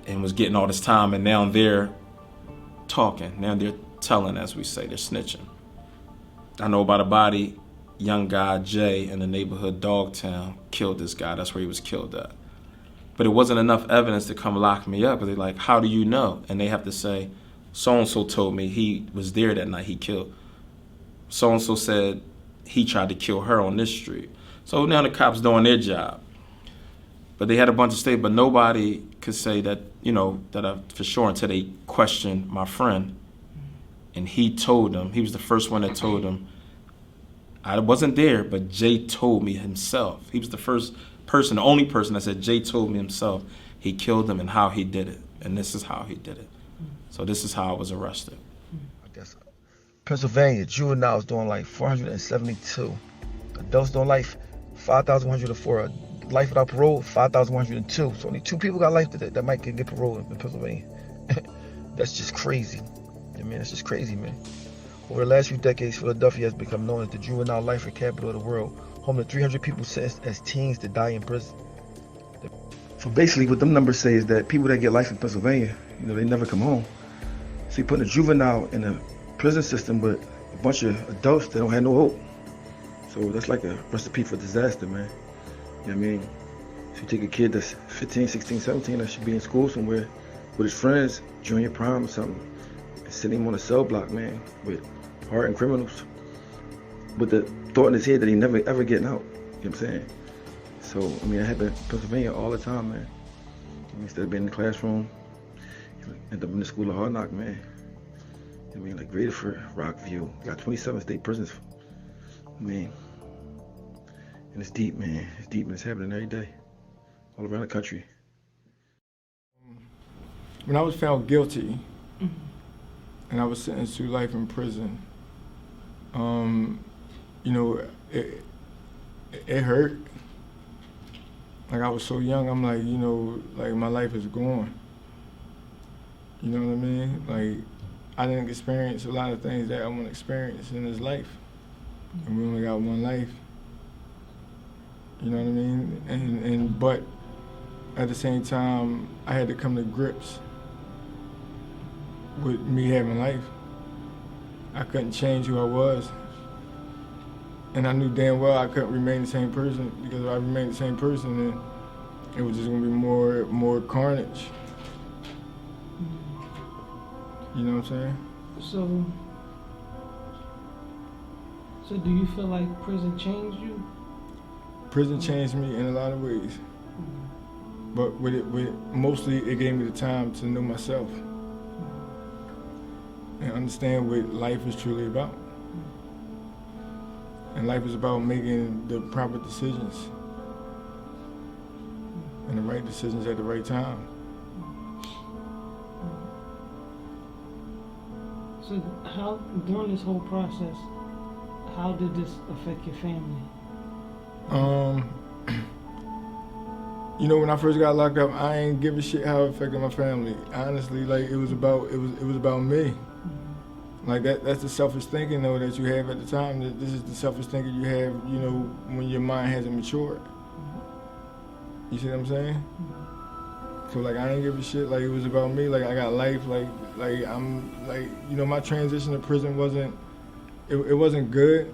and was getting all this time. And now they're talking. Now they're telling, as we say, they're snitching. I know about a body, young guy, Jay, in the neighborhood, Dogtown, killed this guy. That's where he was killed at. But it wasn't enough evidence to come lock me up, because they're like, how do you know? And they have to say, so-and-so told me he was there that night he killed. So-and-so said he tried to kill her on this street. So now the cops doing their job. But they had a bunch of statements, but nobody could say that, that I, for sure, until they questioned my friend. And he told them, he was the first one that told them, I wasn't there, but Jay told me himself. He was the first person, the only person that said Jay told me himself he killed him and how he did it. And this is how he did it. So this is how I was arrested. I guess Pennsylvania, juveniles doing like 472. Adults doing like 5,104. life without parole, 5,102. So only 2 people got life that might get parole in Pennsylvania. That's just crazy. I mean, that's just crazy, man. Over the last few decades, Philadelphia has become known as the juvenile life capital of the world, home to 300 people sentenced as teens to die in prison. So basically, what them numbers say is that people that get life in Pennsylvania, they never come home. So you're putting a juvenile in a prison system with a bunch of adults that don't have no hope. So that's like a recipe for disaster, man. You know what I mean? So you take a kid that's 15, 16, 17 that should be in school somewhere with his friends, junior prime or something, and send him on a cell block, man, with hardened criminals, with the thought in his head that he never ever getting out. You know what I'm saying? So, I mean, I happen in Pennsylvania all the time, man. Instead of being in the classroom, end up in the school of hard knock, man. I mean, like Graterford, Rockview, got 27 state prisons. I mean, and it's deep, man. It's deep and it's happening every day, all around the country. When I was found guilty, and I was sentenced to life in prison, it hurt. Like, I was so young, I'm like, like my life is gone. You know what I mean? Like, I didn't experience a lot of things that I want to experience in this life. And we only got one life. You know what I mean? But at the same time, I had to come to grips with me having life. I couldn't change who I was. And I knew damn well I couldn't remain the same person, because if I remained the same person, then it was just gonna be more carnage. You know what I'm saying? So do you feel like prison changed you? Prison changed me in a lot of ways. But mostly it gave me the time to know myself and understand what life is truly about. And life is about making the proper decisions and the right decisions at the right time. So how, during this whole process, how did this affect your family? When I first got locked up, I ain't give a shit how it affected my family. Honestly, like, it was about me. Like, that's the selfish thinking, though, that you have at the time. That this is the selfish thinking you have, when your mind hasn't matured. You see what I'm saying? So, like, I ain't give a shit. Like, it was about me. Like, I got life. Like I'm, like, my transition to prison wasn't, it wasn't good.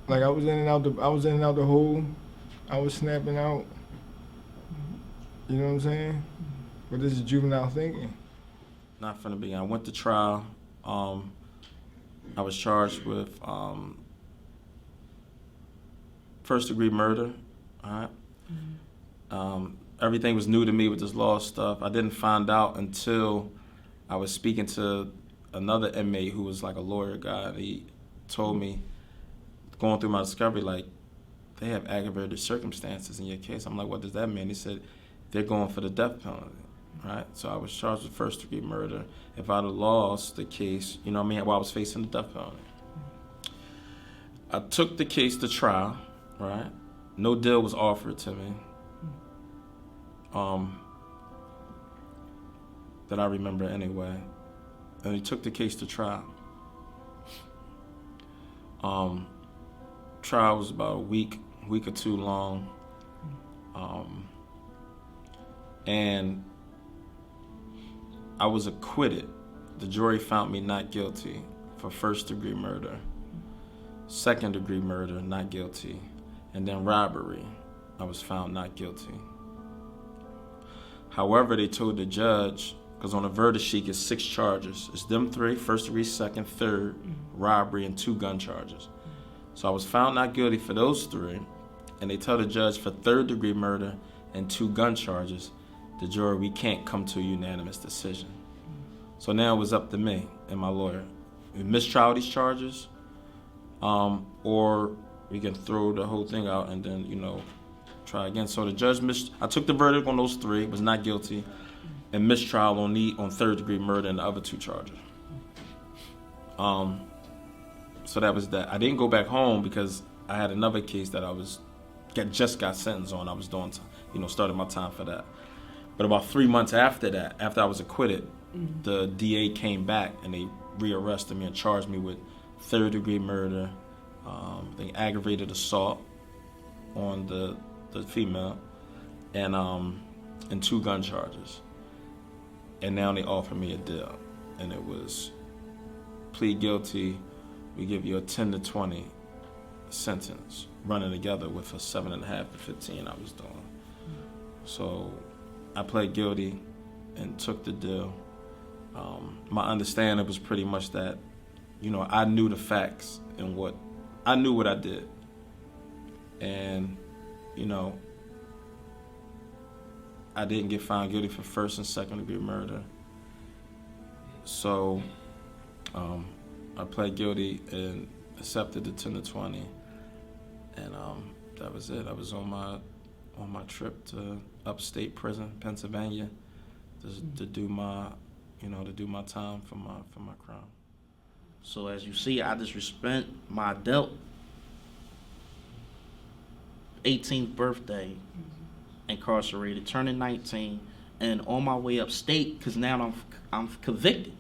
Like, I was in and out the hole. I was snapping out. You know what I'm saying? But this is juvenile thinking. Not from the beginning. I went to trial. I was charged with first-degree murder. All right. Everything was new to me with this law stuff. I didn't find out until I was speaking to another inmate who was like a lawyer guy. And he told me, going through my discovery, like, they have aggravated circumstances in your case. I'm like, what does that mean? He said, they're going for the death penalty. Right, so I was charged with first-degree murder. If I'd have lost the case, while I was facing the death penalty. I took the case to trial, right? No deal was offered to me. That I remember anyway. And he took the case to trial. Trial was about a week or two long. And I was acquitted. The jury found me not guilty for first-degree murder, second-degree murder, not guilty, and then robbery, I was found not guilty. However, they told the judge, because on the verdict sheet it's 6 charges. It's them 3, first-degree, second, third, robbery, and 2 gun charges. So I was found not guilty for those 3, and they tell the judge for third-degree murder and 2 gun charges, the jury, we can't come to a unanimous decision. So now it was up to me and my lawyer. We mistrial these charges, or we can throw the whole thing out and then, try again. So the judge, I took the verdict on those 3, was not guilty, and mistrial on third-degree murder and the other 2 charges. So that was that. I didn't go back home because I had another case that I was just got sentenced on. I was doing, started my time for that. But about 3 months after that, after I was acquitted, the DA came back and they rearrested me and charged me with third-degree murder, aggravated assault on the female, and 2 gun charges. And now they offered me a deal, and it was plead guilty. We give you a 10 to 20 sentence, running together with a 7.5 to 15 I was doing. So I pled guilty and took the deal. My understanding was pretty much that, I knew the facts and I knew what I did. And, I didn't get found guilty for first and second degree murder. So I pled guilty and accepted the 10 to 20. And that was it. I was on my trip to upstate prison, Pennsylvania, to do my time for my crime. So as you see, I just spent my adult 18th birthday incarcerated, turning 19, and on my way upstate, because now I'm convicted.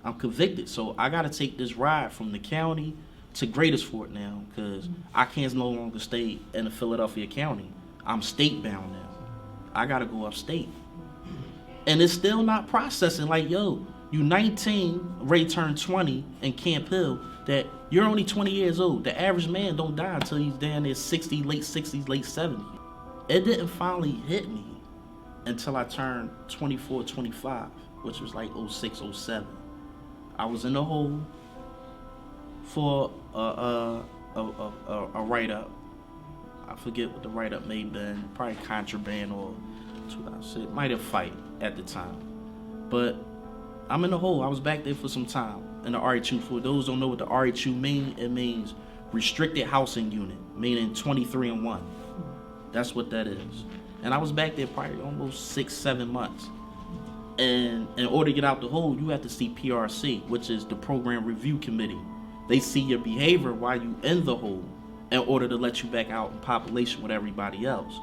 I'm convicted, so I got to take this ride from the county to Greatersfort now, because I can't no longer stay in the Philadelphia County. I'm state bound now. I got to go upstate. And it's still not processing, like, yo, you 19, ready to turn 20 in Camp Hill, that you're only 20 years old. The average man don't die until he's down there 60, late 60s, late 70s. It didn't finally hit me until I turned 24, 25, which was like 06, 07. I was in the hole for a write-up. I forget what the write-up may have been, probably contraband or it might have fight at the time. But I'm in the hole. I was back there for some time in the RHU. For those who don't know what the RHU means, it means Restricted Housing Unit, meaning 23 and 1. That's what that is. And I was back there probably almost 6-7 months. And in order to get out the hole, you have to see PRC, which is the Program Review Committee. They see your behavior while you in the hole in order to let you back out in population with everybody else.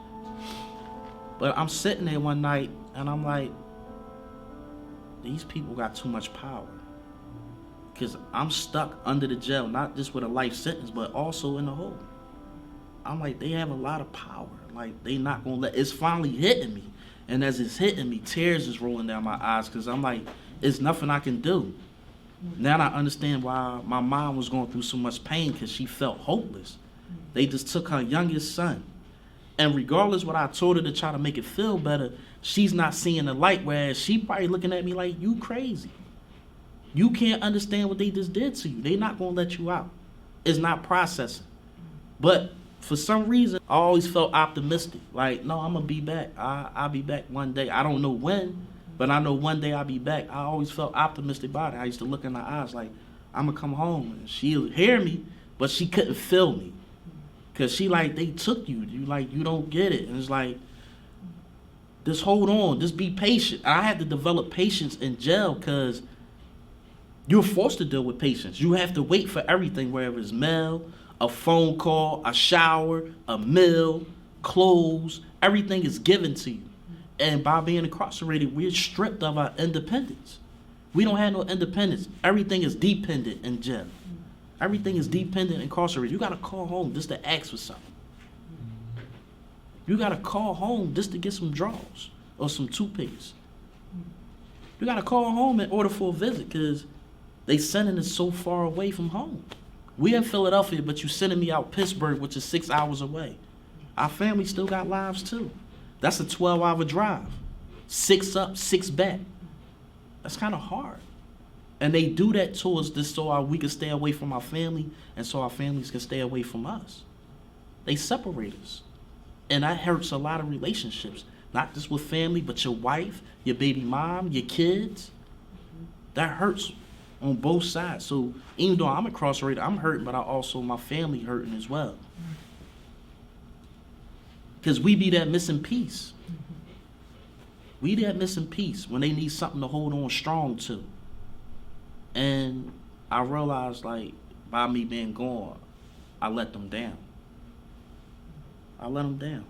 But I'm sitting there one night and I'm like, these people got too much power. Because I'm stuck under the jail, not just with a life sentence, but also in the hole. I'm like, they have a lot of power. Like, they not gonna it's finally hitting me. And as it's hitting me, tears is rolling down my eyes because I'm like, it's nothing I can do. Now I understand why my mom was going through so much pain, because she felt hopeless. They just took her youngest son. And regardless what I told her to try to make it feel better, she's not seeing the light, whereas she probably looking at me like, you crazy. You can't understand what they just did to you. They not gonna let you out. It's not processing. But for some reason, I always felt optimistic. Like, no, I'm gonna be back. I'll be back one day. I don't know when, but I know one day I'll be back. I always felt optimistic about it. I used to look in her eyes like, I'm gonna come home. And she'll hear me, but she couldn't feel me. Cause she like, they took you. You don't get it. And it's like, just hold on, just be patient. I had to develop patience in jail because you're forced to deal with patience. You have to wait for everything, wherever it's mail, a phone call, a shower, a meal, clothes, everything is given to you. And by being incarcerated, we're stripped of our independence. We don't have no independence. Everything is dependent in jail. Everything is dependent incarcerated. You gotta call home just to ask for something. You gotta call home just to get some draws or some toothpaste. You gotta call home in order for a visit because they sending us so far away from home. We in Philadelphia, but you sending me out Pittsburgh, which is 6 hours away. Our family still got lives too. That's a 12-hour drive. 6 up, 6 back. That's kind of hard. And they do that to us just so we can stay away from our family and so our families can stay away from us. They separate us. And that hurts a lot of relationships, not just with family, but your wife, your baby mom, your kids. That hurts on both sides. So even though I'm incarcerated, I'm hurting, but my family hurting as well. Because we be that missing piece. We that missing piece when they need something to hold on strong to. And I realized, like, by me being gone, I let them down. I let them down.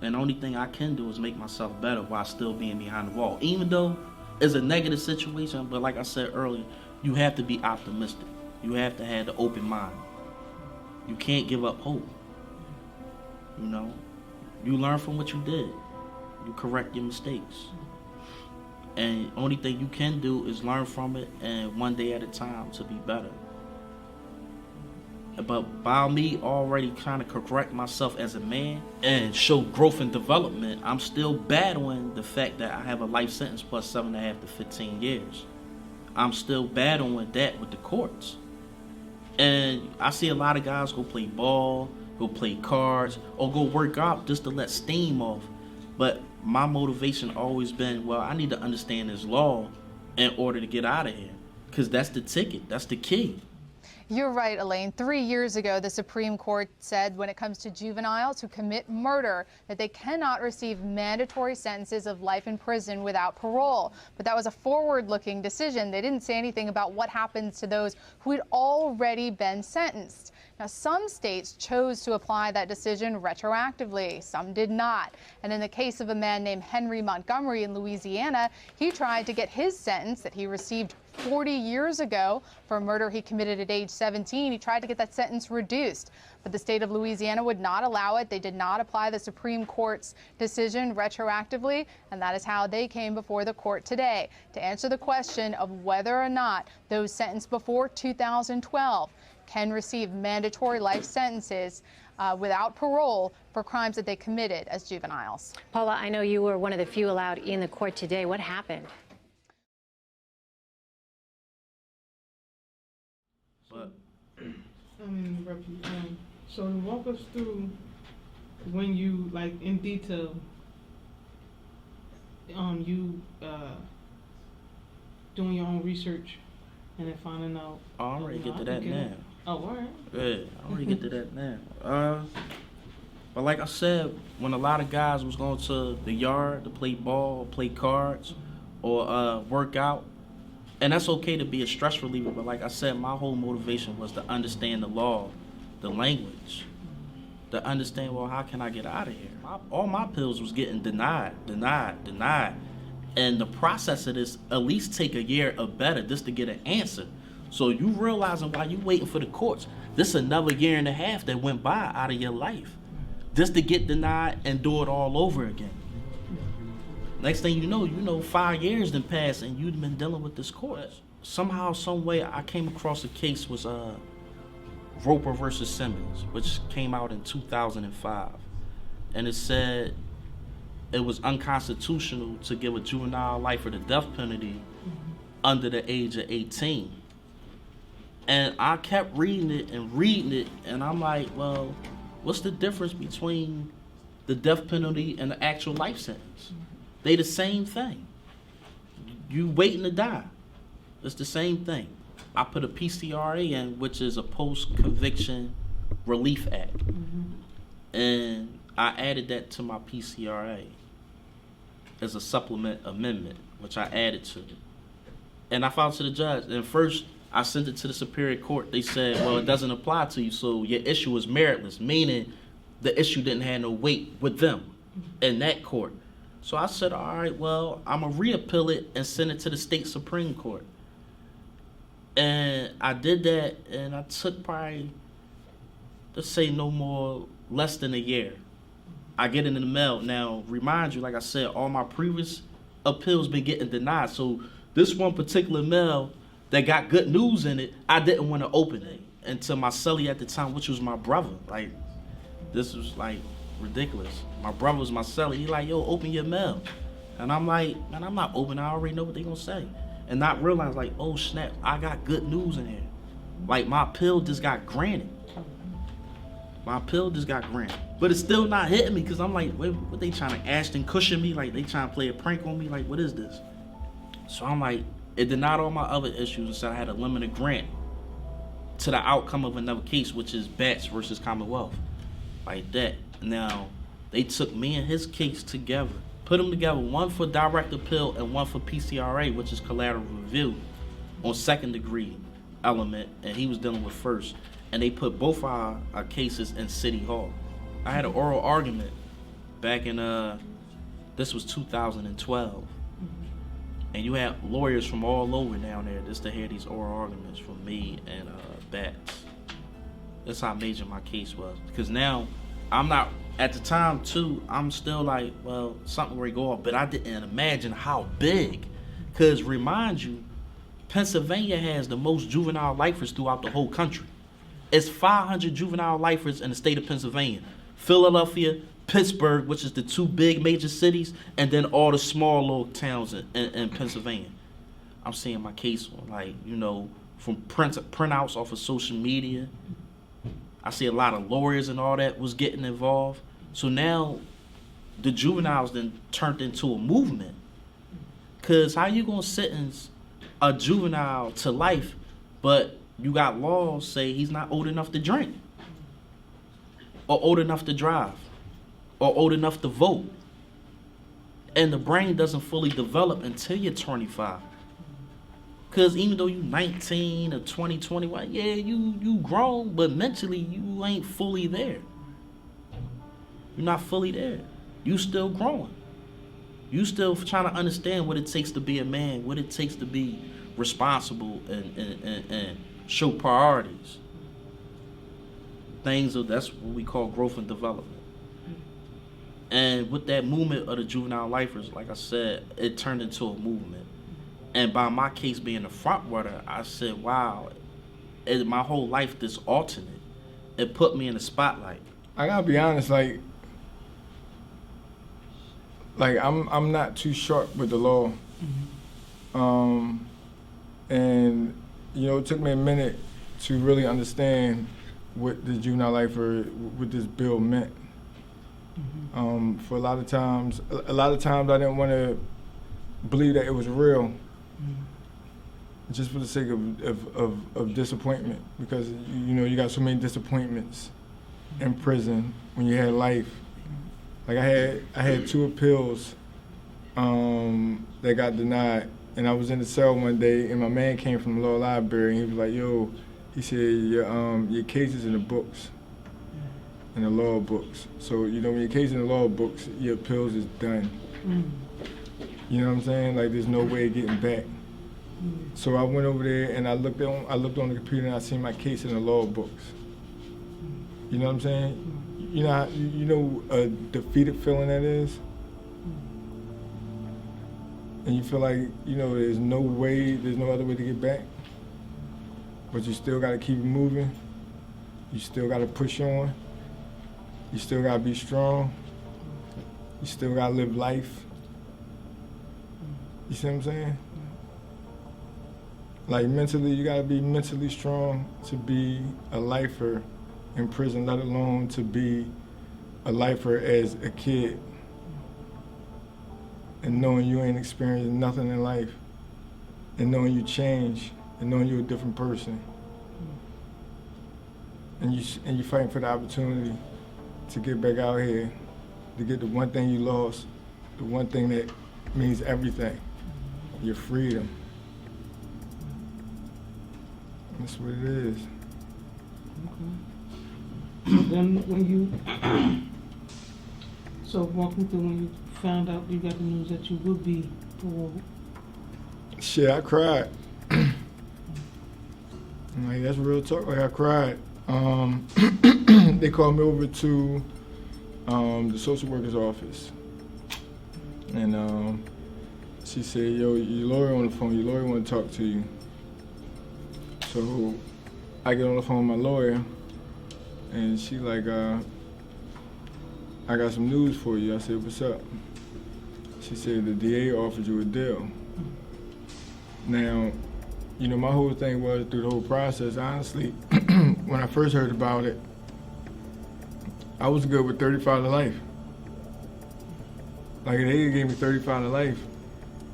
And the only thing I can do is make myself better while still being behind the wall. Even though it's a negative situation, but like I said earlier, you have to be optimistic. You have to have the open mind. You can't give up hope. You know, you learn from what you did. You correct your mistakes. And only thing you can do is learn from it and one day at a time to be better. But by me already trying to correct myself as a man and show growth and development, I'm still battling the fact that I have a life sentence plus 7.5 to 15 years. I'm still battling that with the courts. And I see a lot of guys go play ball, go play cards, or go work out just to let steam off. But my motivation always been, well, I need to understand this law in order to get out of here. Because that's the ticket, that's the key. You're right, Elaine. 3 years ago, the Supreme Court said when it comes to juveniles who commit murder that they cannot receive mandatory sentences of life in prison without parole. But that was a forward-looking decision. They didn't say anything about what happens to those who had already been sentenced. Now, some states chose to apply that decision retroactively. Some did not. And in the case of a man named Henry Montgomery in Louisiana, he tried to get his sentence that he received 40 years ago for a murder he committed at age 17. He tried to get that sentence reduced, but the state of Louisiana would not allow it. They did not apply the Supreme Court's decision retroactively, and that is how they came before the court today to answer the question of whether or not those sentenced before 2012 can receive mandatory life sentences without parole for crimes that they committed as juveniles. Paula, I know you were one of the few allowed in the court today. What happened? So to walk us through when you, like, in detail, you doing your own research and then finding out. Oh, I'm ready to get to that now. Oh, all right. Yeah, I'm ready to get to that now. But like I said, when a lot of guys was going to the yard to play ball, play cards, or work out, and that's okay to be a stress reliever, but like I said, my whole motivation was to understand the law, the language, to understand, well, how can I get out of here? All my pills was getting denied. And the process of this at least take a year or better just to get an answer. So you realizing while you waiting for the courts, this another year and a half that went by out of your life just to get denied and do it all over again. Next thing you know 5 years done passed and you've been dealing with this court. Somehow, some way, I came across a case was Roper versus Simmons, which came out in 2005. And it said it was unconstitutional to give a juvenile life or the death penalty under the age of 18. And I kept reading it, and I'm like, well, what's the difference between the death penalty and the actual life sentence? They the same thing. You waiting to die. It's the same thing. I put a PCRA in, which is a Post-Conviction Relief Act. And I added that to my PCRA as a supplement amendment, which I added to it. And I filed to the judge. And first, I sent it to the Superior Court. They said, well, it doesn't apply to you, so your issue is meritless, meaning the issue didn't have no weight with them in that court. So I said, all right, well, I'm going to reappeal it and send it to the state Supreme Court. And I did that, and I took probably, let's say less than a year. I get it in the mail. Now, remind you, like I said, all my previous appeals been getting denied. So this one particular mail that got good news in it, I didn't want to open it until my cellie at the time, which was my brother. Like, this was like ridiculous. My brother was my cellie. He like, yo, open your mail. And I'm like, man, I'm not opening. I already know what they gonna say. And not realize, like, oh snap, I got good news in here. Like, my appeal just got granted. But it's still not hitting me because I'm like, what they trying to Ashton Cushion me? Like, they trying to play a prank on me? Like, what is this? So I'm like, it denied all my other issues and said I had a limited grant to the outcome of another case, which is Batts versus Commonwealth. Like that. Now, they took me and his case together, put them together, one for direct appeal and one for PCRA, which is collateral review, on second degree element, and he was dealing with first. and they put both our cases in City Hall. I had an oral argument back in, this was 2012. And you had lawyers from all over down there just to hear these oral arguments from me and Bats. That's how major my case was. Because now, I'm not, at the time too, I'm still like, well, something where you go off, but I didn't imagine how big. Because remind you, Pennsylvania has the most juvenile lifers throughout the whole country. It's 500 juvenile lifers in the state of Pennsylvania. Philadelphia, Pittsburgh, which is the two big major cities, and then all the small little towns in Pennsylvania. I'm seeing my case on, like, you know, from printouts off of social media. I see a lot of lawyers and all that was getting involved. So now the juveniles then turned into a movement. Cause how you gonna sentence a juvenile to life, but you got laws say he's not old enough to drink, or old enough to drive, or old enough to vote. And the brain doesn't fully develop until you're 25. Cause even though you 19 or 20, 21, yeah, you grown, but mentally you ain't fully there. You're not fully there. You still growing. You still trying to understand what it takes to be a man, what it takes to be responsible and show priorities. That's what we call growth and development. And with that movement of the juvenile lifers, like I said, it turned into a movement. And by my case being the front runner, I said, wow, my whole life this alternate. It put me in the spotlight. I gotta be honest, like I'm not too sharp with the law. And you know, it took me a minute to really understand what the juvenile lifer, what this bill meant. For a lot of times I didn't want to believe that it was real, just for the sake of disappointment, because you know you got so many disappointments in prison when you had life. Like I had 2 appeals that got denied, and I was in the cell one day, and my man came from the law library, and he was like, "Yo," he said, "your case is in the books, in the law books. So you know when your case is in the law books, your appeals is done." You know what I'm saying? Like there's no way of getting back. So I went over there and I looked on the computer and I seen my case in the law books. You know what I'm saying? You know a defeated feeling that is? And you feel like, you know, there's no other way to get back. But you still gotta keep moving. You still gotta push on. You still gotta be strong. You still gotta live life. You see what I'm saying? Like mentally, you gotta be mentally strong to be a lifer in prison, let alone to be a lifer as a kid. And knowing you ain't experienced nothing in life. And knowing you change, and knowing you're a different person. And you fighting for the opportunity to get back out here, to get the one thing you lost, the one thing that means everything, your freedom. That's what it is. Okay. Then when you, so walk me through when you found out you got the news that you would be paroled. Shit, I cried. Like, that's real talk. Like, I cried. They called me over to the social worker's office. And she said, "Yo, your lawyer on the phone. Your lawyer want to talk to you." So I get on the phone with my lawyer, and she like, "I got some news for you." I said, "What's up?" She said, "The DA offered you a deal." Now, you know, my whole thing was through the whole process, honestly, when I first heard about it, I was good with 35 to life. Like, they gave me 35 to life,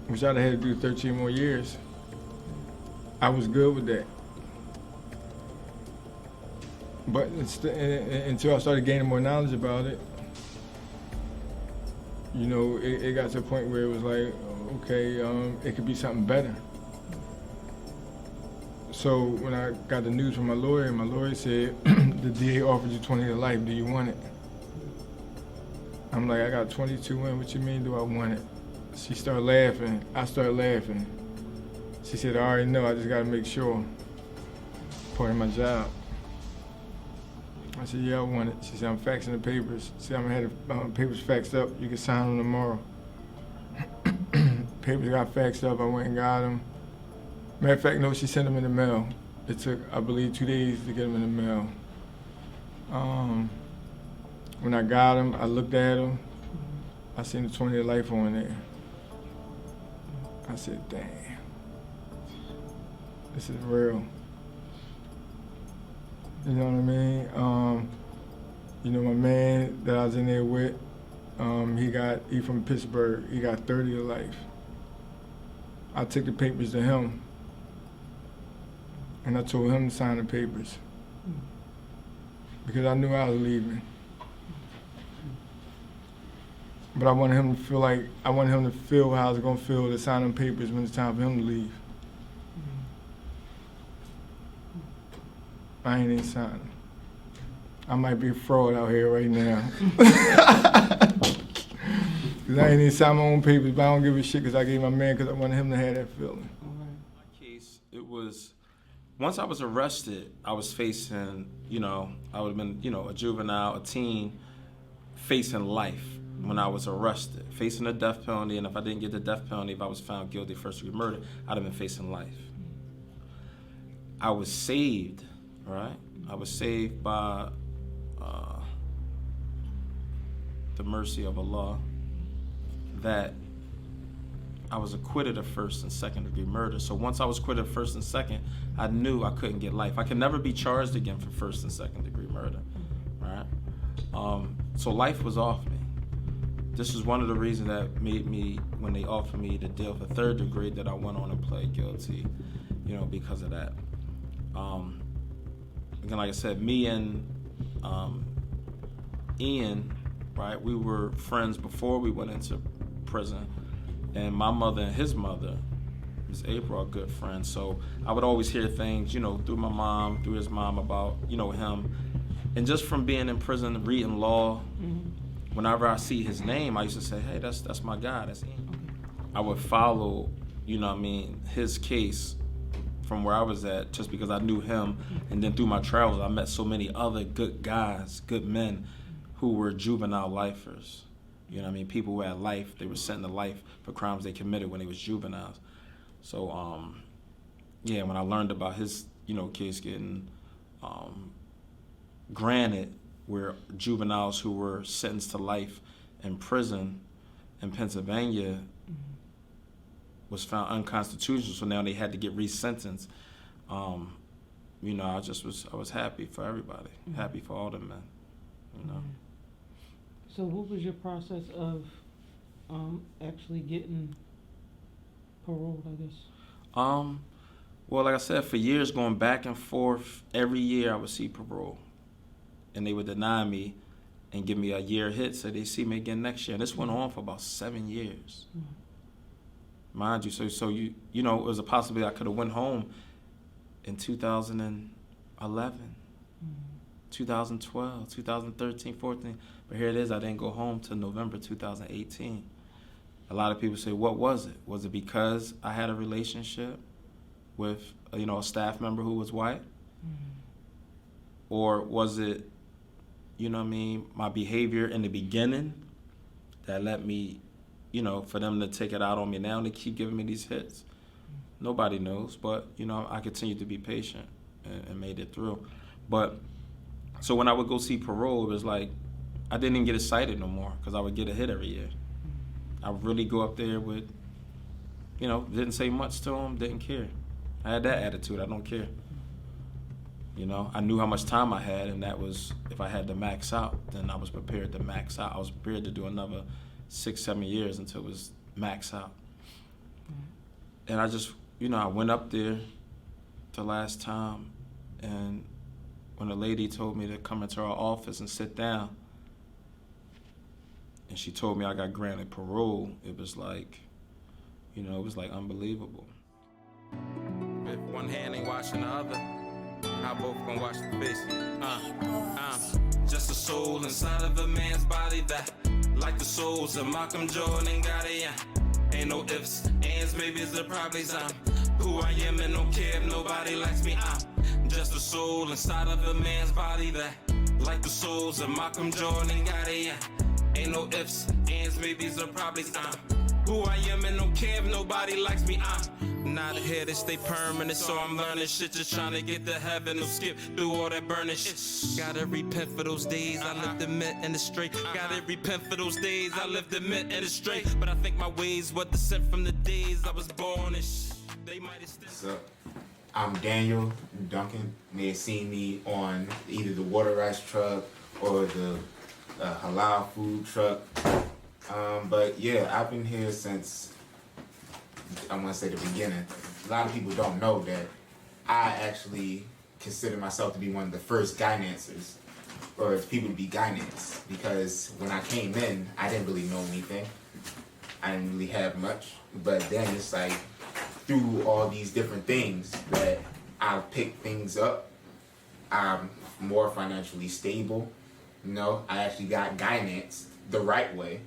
which I'd have had to do 13 more years. I was good with that. But until I started gaining more knowledge about it, you know, it got to a point where it was like, okay, it could be something better. So when I got the news from my lawyer said, the DA offered you 20 to life, do you want it? I'm like, I got 22 in, what you mean do I want it? She started laughing, I started laughing. She said, I already know, I just gotta make sure. Part of my job. I said, yeah, I want it. She said, I'm faxing the papers. She said, I'm gonna have the papers faxed up, you can sign them tomorrow. Papers got faxed up, I went and got them. Matter of fact, no, she sent them in the mail. It took, I believe, 2 days to get them in the mail. When I got them, I looked at them. I seen the 20 to life on there. I said, damn, this is real. You know what I mean? You know, my man that I was in there with, he from Pittsburgh, he got 30 to life. I took the papers to him, and I told him to sign the papers, because I knew I was leaving. But I wanted him to feel how I was gonna feel to sign them papers when it's time for him to leave. I ain't even signing. I might be a fraud out here right now. Cause I ain't even sign my own papers, but I don't give a shit because I gave my man because I wanted him to have that feeling. In my case, it was, once I was arrested, I was facing, I would have been, a juvenile, a teen, facing life when I was arrested, facing a death penalty, and if I didn't get the death penalty, if I was found guilty of first-degree murder, I'd have been facing life. I was saved, right? I was saved by the mercy of Allah, that I was acquitted of first and second degree murder. So once I was acquitted of first and second, I knew I couldn't get life. I could never be charged again for first and second degree murder, right? So life was off me. This was one of the reasons that made me, when they offered me the deal for third degree, that I went on and pled guilty, because of that. Again, like I said, me and Ian, right, we were friends before we went into prison, and my mother and his mother, Miss April, are good friends. So I would always hear things, through my mom, through his mom about, him. And just from being in prison, reading law, whenever I see his name, I used to say, hey, that's my guy, that's Ian. Okay. I would follow, his case from where I was at, just because I knew him. And then through my travels, I met so many other good guys, good men, who were juvenile lifers. People who had life, they were sentenced to life for crimes they committed when they was juveniles. So, when I learned about his, case getting granted, where juveniles who were sentenced to life in prison in Pennsylvania was found unconstitutional, so now they had to get resentenced. I was happy for everybody, happy for all the men, So what was your process of actually getting paroled, I guess? Well, like I said, for years going back and forth, every year I would see parole. And they would deny me and give me a year hit, so they see me again next year. And this went on for about 7 years. Mind you, so it was a possibility I could have went home in 2011, 2012, 2013, 14. But here it is, I didn't go home till November 2018. A lot of people say, what was it? Was it because I had a relationship with, a staff member who was white? Or was it, my behavior in the beginning that let me, for them to take it out on me now and they keep giving me these hits? Nobody knows, but, I continued to be patient and made it through. But, so when I would go see parole, it was like, I didn't even get excited no more because I would get a hit every year. I would really go up there with, didn't say much to them, didn't care. I had that attitude, I don't care. I knew how much time I had, and that was, if I had to max out, then I was prepared to max out. I was prepared to do another 6-7 years until it was max out. And I just, I went up there the last time, and when the lady told me to come into her office and sit down, and she told me I got granted parole, it was like, it was like unbelievable. one hand ain't washing the other. How both gonna wash the face? Just a soul inside of a man's body that, like the souls of Malcolm Jordan, got it. Ain't no ifs, ands, maybes, or probablys. I'm who I am and don't care if nobody likes me. I'm just a soul inside of a man's body that, like the souls of Malcolm Jordan, got it. Ain't no ifs, ands, maybes, or probablys. I'm who I am and don't care if nobody likes me. I'm not here to stay permanent, so I'm learning shit, just trying to get to heaven. No skip through all that burning shit. Gotta repent for those days I lived the mint and the straight. Gotta repent for those days I lived the mint and the straight. But I think my ways were descent from the days I was born-ish. They might have still. What's up? I'm Daniel Duncan. You may have seen me on either the water rice truck or the halal food truck. But yeah, I've been here since, I want to say the beginning. A lot of people don't know that I actually consider myself to be one of the first Guyancers, or people to be Guyanans, because when I came in, I didn't really know anything. I didn't really have much, but then it's like through all these different things that I picked things up. I'm more financially stable. You know, I actually got Guyanance the right way.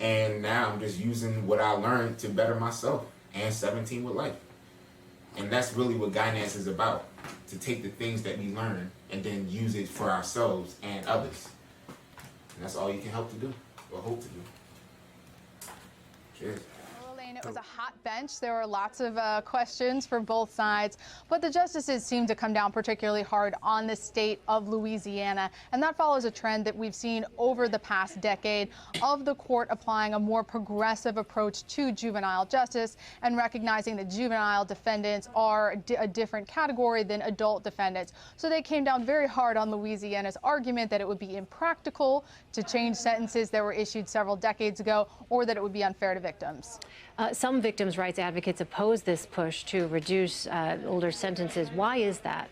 And now I'm just using what I learned to better myself and 17 with life. And that's really what Guyanance is about, to take the things that we learn and then use it for ourselves and others. And that's all you can help to do, or hope to do. Cheers. It was a hot bench. There were lots of questions for both sides, but the justices seemed to come down particularly hard on the state of Louisiana, and that follows a trend that we've seen over the past decade of the court applying a more progressive approach to juvenile justice and recognizing that juvenile defendants are a different category than adult defendants. So they came down very hard on Louisiana's argument that it would be impractical to change sentences that were issued several decades ago, or that it would be unfair to victims. Some victims' rights advocates oppose this push to reduce older sentences. Why is that?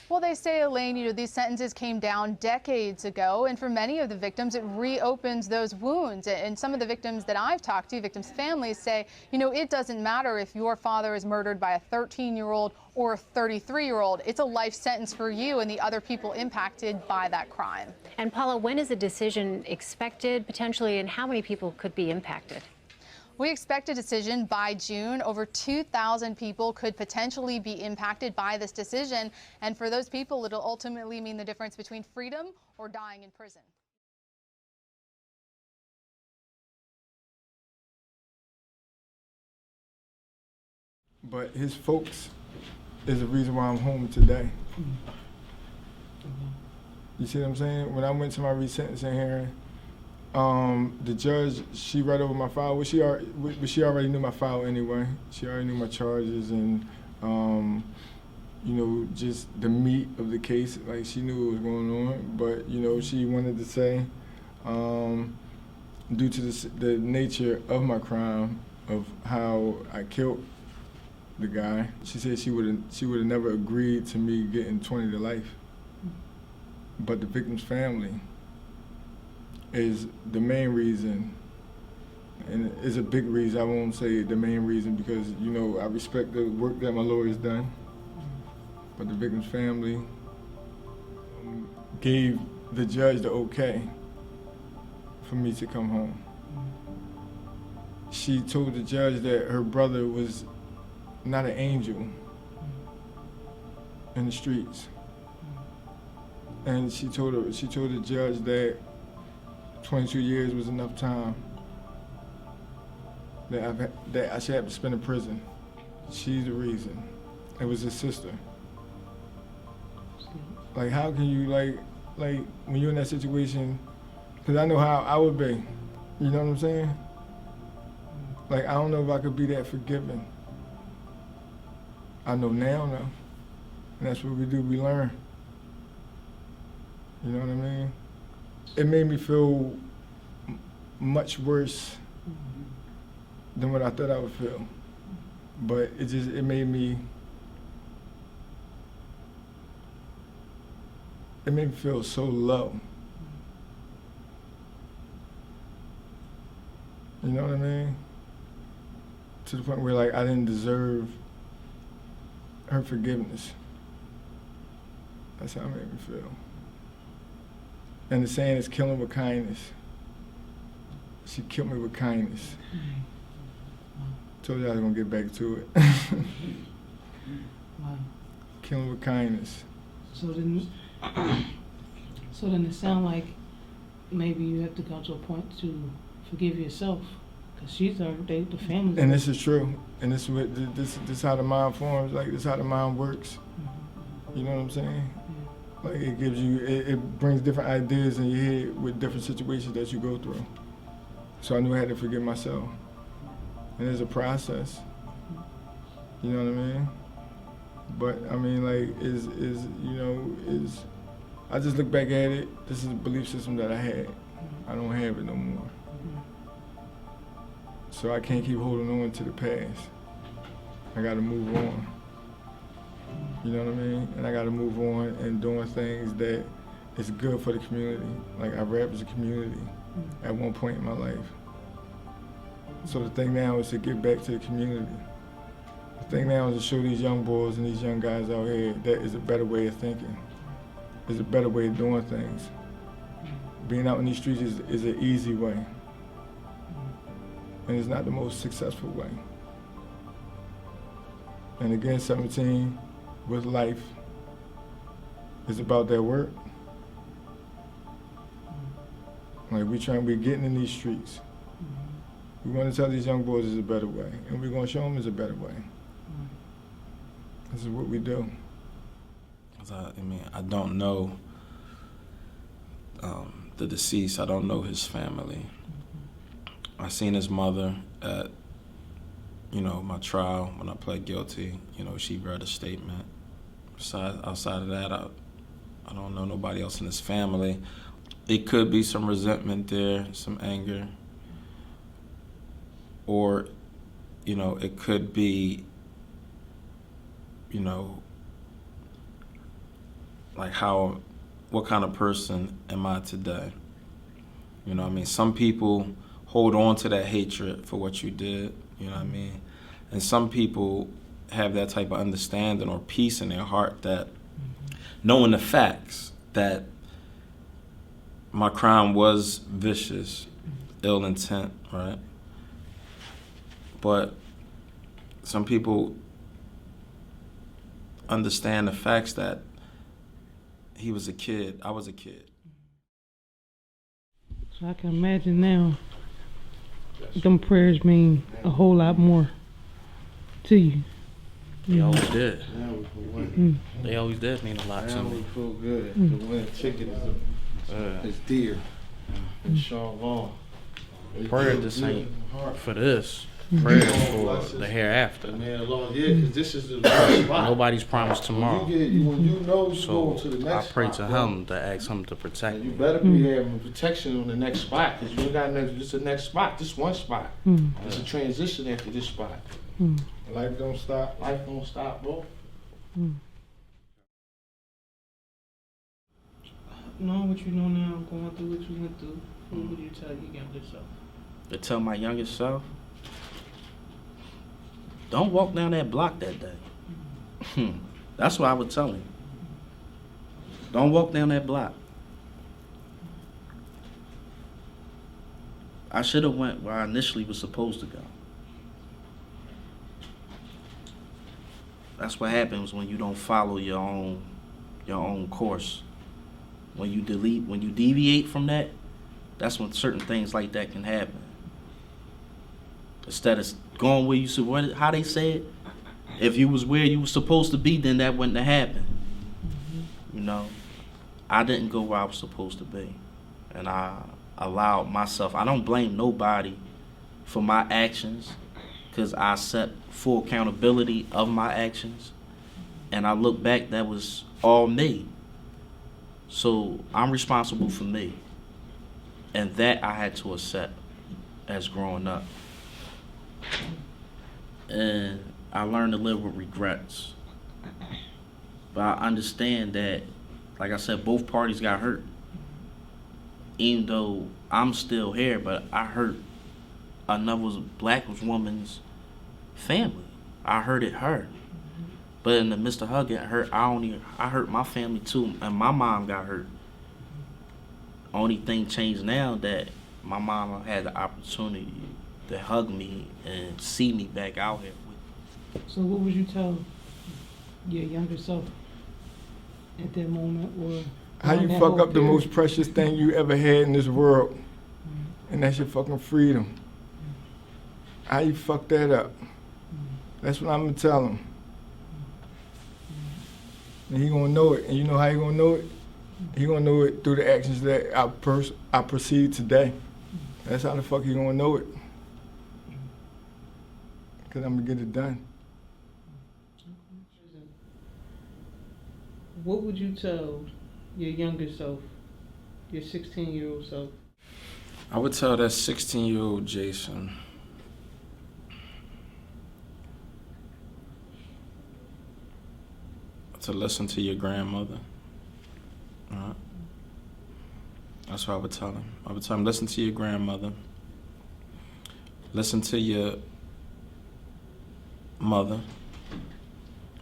Well, they say, Elaine, these sentences came down decades ago, and for many of the victims, it reopens those wounds. And some of the victims that I've talked to, victims' families, say, it doesn't matter if your father is murdered by a 13-year-old or a 33-year-old. It's a life sentence for you and the other people impacted by that crime. And Paula, when is a decision expected, potentially, and how many people could be impacted? We expect a decision by June. Over 2,000 people could potentially be impacted by this decision. And for those people, it'll ultimately mean the difference between freedom or dying in prison. But his folks is the reason why I'm home today. You see what I'm saying? When I went to my resentencing hearing, the judge, she read over my file. She already knew my file anyway. She already knew my charges and, just the meat of the case. Like, she knew what was going on. But, she wanted to say, due to the nature of my crime, of how I killed the guy, she said she would have never agreed to me getting 20 to life. But the victim's family is the main reason, and it's a big reason. I won't say the main reason because, I respect the work that my lawyer's done, but the victim's family gave the judge the okay for me to come home. She told the judge that her brother was not an angel in the streets. And she told the judge that 22 years was enough time that I should have to spend in prison. She's the reason. It was his sister. Like, how can you, like when you're in that situation, because I know how I would be. You know what I'm saying? Like, I don't know if I could be that forgiving. I know now, though. And that's what we do, we learn. You know what I mean? It made me feel much worse than what I thought I would feel. But it made me feel so low. You know what I mean? To the point where, like, I didn't deserve her forgiveness. That's how it made me feel. And the saying is killing with kindness. She killed me with kindness. Told you I was gonna get back to it. Wow. Killing with kindness. So then it sounds like maybe you have to come to a point to forgive yourself, because she's the family. And this is true. And this is how the mind forms. Like, this is how the mind works. You know what I'm saying? Like, it gives you, it brings different ideas in your head with different situations that you go through. So I knew I had to forgive myself. And it's a process. You know what I mean? But I mean, like, I just look back at it. This is a belief system that I had. I don't have it no more. So I can't keep holding on to the past. I gotta move on. You know what I mean? And I gotta move on and doing things that is good for the community. Like, I rap as a community at one point in my life. So the thing now is to get back to the community. The thing now is to show these young boys and these young guys out here that is a better way of thinking. There's a better way of doing things. Being out in these streets is an easy way. And it's not the most successful way. And again, 17 with life is about that work. Like, we're getting in these streets. We want to tell these young boys there's a better way, and we're going to show them there's a better way. This is what we do. I don't know the deceased. I don't know his family. I seen his mother at, my trial when I pled guilty. She read a statement. Outside of that, I don't know nobody else in his family. It could be some resentment there, some anger. Or, it could be, like what kind of person am I today? Some people hold on to that hatred for what you did, And some people have that type of understanding or peace in their heart that knowing the facts that my crime was vicious, ill intent, right? But some people understand the facts that he was a kid, I was a kid. So I can imagine now, them prayers mean a whole lot more to you. They always did. They always did mean a lot to me. We feel good. The winning ticket is dear. Inshallah. Prayer just ain't for this. Prayer for the hereafter. Man, Lord, because this is the right spot. Nobody's promised tomorrow. When you know you're so going to the next I pray spot, to him to ask him to protect me. You better be having protection on the next spot, because you ain't got nothing. Just the next spot. Just one spot. It's a transition after this spot. Life don't stop. Life don't stop, bro. Knowing what you know now, going through what you went through, what would you tell your younger self? To tell my youngest self, don't walk down that block that day. That's what I would tell him. Don't walk down that block. I should have went where I initially was supposed to go. That's what happens when you don't follow your own course. When you deviate from that, that's when certain things like that can happen. Instead of going where you should, how they say it, if you was where you was supposed to be, then that wouldn't have happened. I didn't go where I was supposed to be, and I allowed myself. I don't blame nobody for my actions, because I accept full accountability of my actions, and I look back, that was all me. So I'm responsible for me, and that I had to accept as growing up. And I learned to live with regrets. But I understand that, like I said, both parties got hurt. Even though I'm still here, but I hurt another black woman's family. I hurted her. But in the midst of her getting hurt, I hurt my family too, and my mom got hurt. Only thing changed now that my mama had the opportunity to hug me and see me back out here. So what would you tell your younger self at that moment? Or how you fuck up the most precious thing you ever had in this world, and that's your fucking freedom. How you fuck that up? That's what I'm gonna tell him. And he gonna know it, and you know how he gonna know it? He gonna know it through the actions that I proceed today. That's how the fuck he gonna know it. Cause I'm gonna get it done. What would you tell your younger self, your 16-year-old self? I would tell that 16-year-old Jason to listen to your grandmother. Right? That's what I would tell him. I would tell him, listen to your grandmother. Listen to your mother.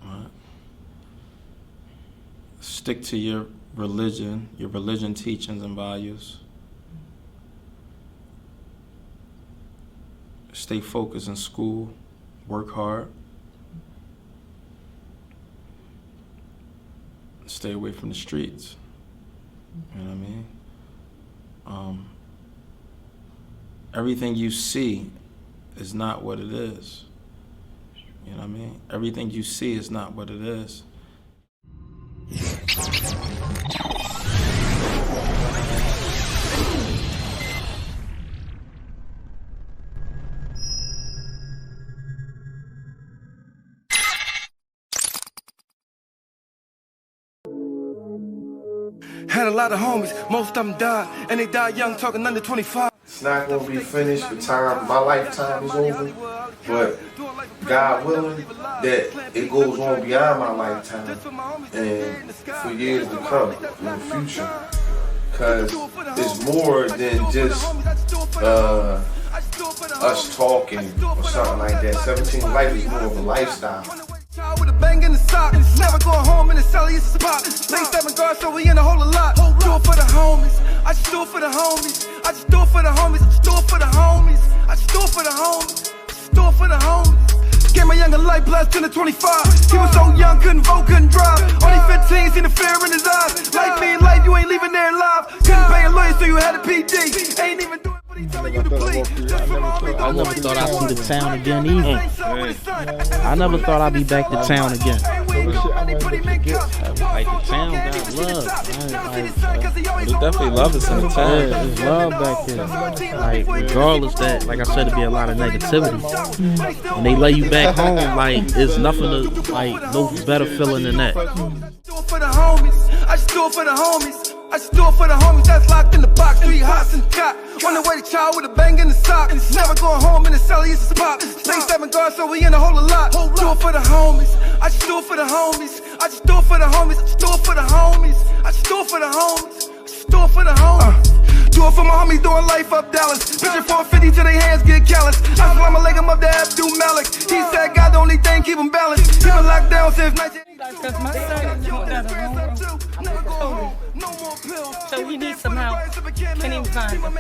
Right? Stick to your religion teachings and values. Stay focused in school. Work hard. Stay away from the streets. You know what I mean? Everything you see is not what it is. You know what I mean? Everything you see is not what it is. Had a lot of homies, most of them died, and they died young, talking under 25. It's not going to be finished for time. My lifetime is over, but God willing that it goes on beyond my lifetime and for years to come in the future. Because it's more than just us talking or something like that. 17 Life is more of a lifestyle. With a bang in the sock, never going home in the celly, it's a spot. Late 7 guards, so we in a whole lot. Do it for the homies, I just do it for the homies. I just do it for the homies, I just do it for the homies. I just do it for the homies, I just do it for the homies. Gave my younger life blessed in the 25. He was so young, couldn't vote, couldn't drive. Only 15, seen the fear in his eyes. Life mean life, you ain't leaving there alive. Couldn't pay a lawyer, so you had a PD. Ain't even doing what he telling you to please. I never thought I'd see the town again either. I never thought I'd be back to town again. Like the town got love. There's definitely love is in the town. Yeah, there's love back here. Like regardless that, like I said, there be a lot of negativity. And they lay you back home, like it's nothing to, like no better feeling than that. I just do it for the homies. I just do it for the homies. I just do it for the homies that's locked in the box. 3 hots and cot. On the way to child with a bang in the sock. Never going home in the celly, it's a spot. Stay 7 guards, so we in a whole lot. Do it for the homies. I just do it for the homies. I just do it for the homies. I just do it for the homies. I just do it for the homies. I just do it for the homies. Do it for my homies doing life up Dallas. Picture 450 till their hands get callous. Assalamu alaikum up to Abdul Malik. He said God the only thing keep him balanced. Keep him locked down since 19. Because my son is so he needs some help. Can't even find him.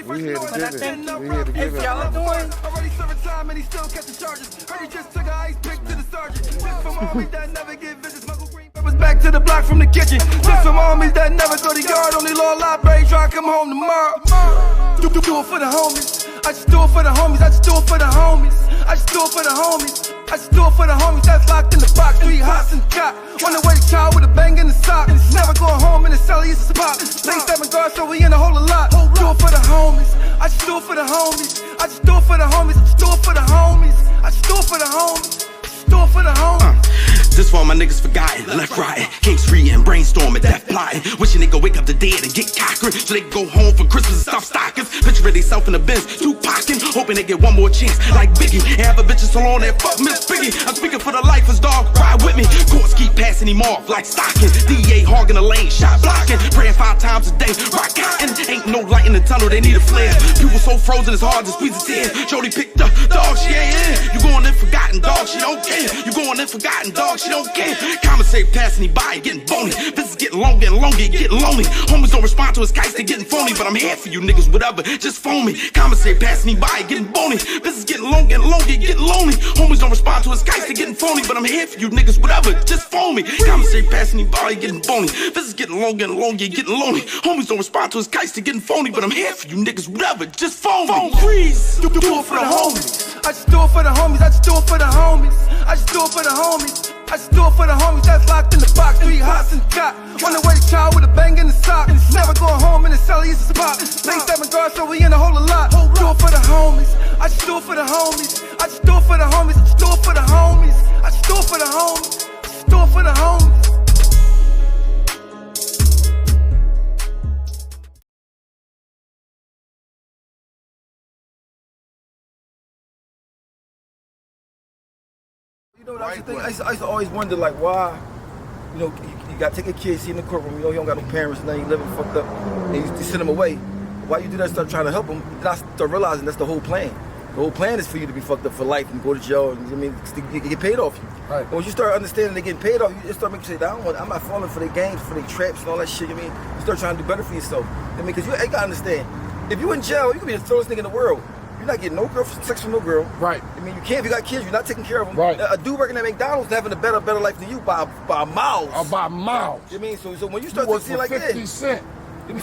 We here to give it. We here to give If it. y'all doing Already serving time and he still kept the charges. Heard he just took a ice pick to the sergeant. Just from homies that never get visits. Michael Green was back to the block from the kitchen. Just from homies that never go to yard. Only law library try to come home tomorrow. Do it for the homies. I just do it for the homies. I just do it for the homies. I just do it for the homies. I just do it for the homies that's locked in the box. 3 hots and cot. On the way to child with a bang in the sock. Never going home in the celly, it's a spot. Stay 7 guards, so we in a whole lot. Do it for the homies. I just do it for the homies. I just do it for the homies. I just do it for the homies. I just do it for the homies. I just do it for the homies. This for all my niggas forgotten, left rotting, Kings reading, brainstorming, death plotting, wishing they go wake up the dead and get cockering, so they can go home for Christmas and stop stockings. Picture they self in the Benz, 2 pockin', hoping they get one more chance like Biggie. And have a bitch so long that fuck Miss Biggie. I'm speaking for the lifers, dog, ride with me. Courts keep passing him off like stocking. DA hogging the lane, shot blocking. Praying 5 times a day, rock cotton. Ain't no light in the tunnel, they need a flare. People so frozen, it's hard to squeeze a tear. Jody picked up, dog, she ain't in. You going in forgotten, dog, she don't care. You going in forgotten, dog, she don't care. Commissary passing me by, getting bony. This is getting longer and longer, getting lonely. Homies don't respond to his kites, they getting phony. But I'm here for you niggas, whatever, just phone me. Commissary passing me by, getting bony. This is getting longer and longer, getting lonely. Homies don't respond to his kites, they getting phony. But I'm here for you niggas, whatever, just phone me. Commissary passing me by, getting bony. This is getting longer and longer, getting lonely. Homies don't respond to his kites, they getting phony. But I'm here for you niggas, whatever, just phone me. Freeze, do it for the homies. I just do it for the homies, I just do it for the homies. I just do it for the homies. I just do it for the homies that's locked in the box. 3 hots in the cot. On the way to child with a bang in the sock. Never going home in the celly, it's a spot. Link 7 guards, so we in the hole a lot. Do it for the homies. I just do it for the homies. I just do it for the homies. I just do it for the homies. I just do it for the homies. I just do it for the homies. You know, that's the thing. I used to always wonder, like, why, you know, you got to take a kid, see in the courtroom, you know, he don't got no parents, and then he living fucked up, and you send him away. Why you do that, start trying to help him, then I start realizing that's the whole plan. The whole plan is for you to be fucked up for life and go to jail, and I mean, you get paid off you. Right. And when you start understanding they're getting paid off, you just start making sure that I'm not falling for their games, for their traps and all that shit, I mean, you start trying to do better for yourself. I mean, because you gotta understand, if you in jail, you can be the thorough nigga in the world. You're not getting no girl, sex from no girl. Right. I mean, you can't. If you got kids, you're not taking care of them. Right. A dude working at McDonald's having a better life than you by miles. By miles. You know what I mean? So when you start to see like 50 that. cent.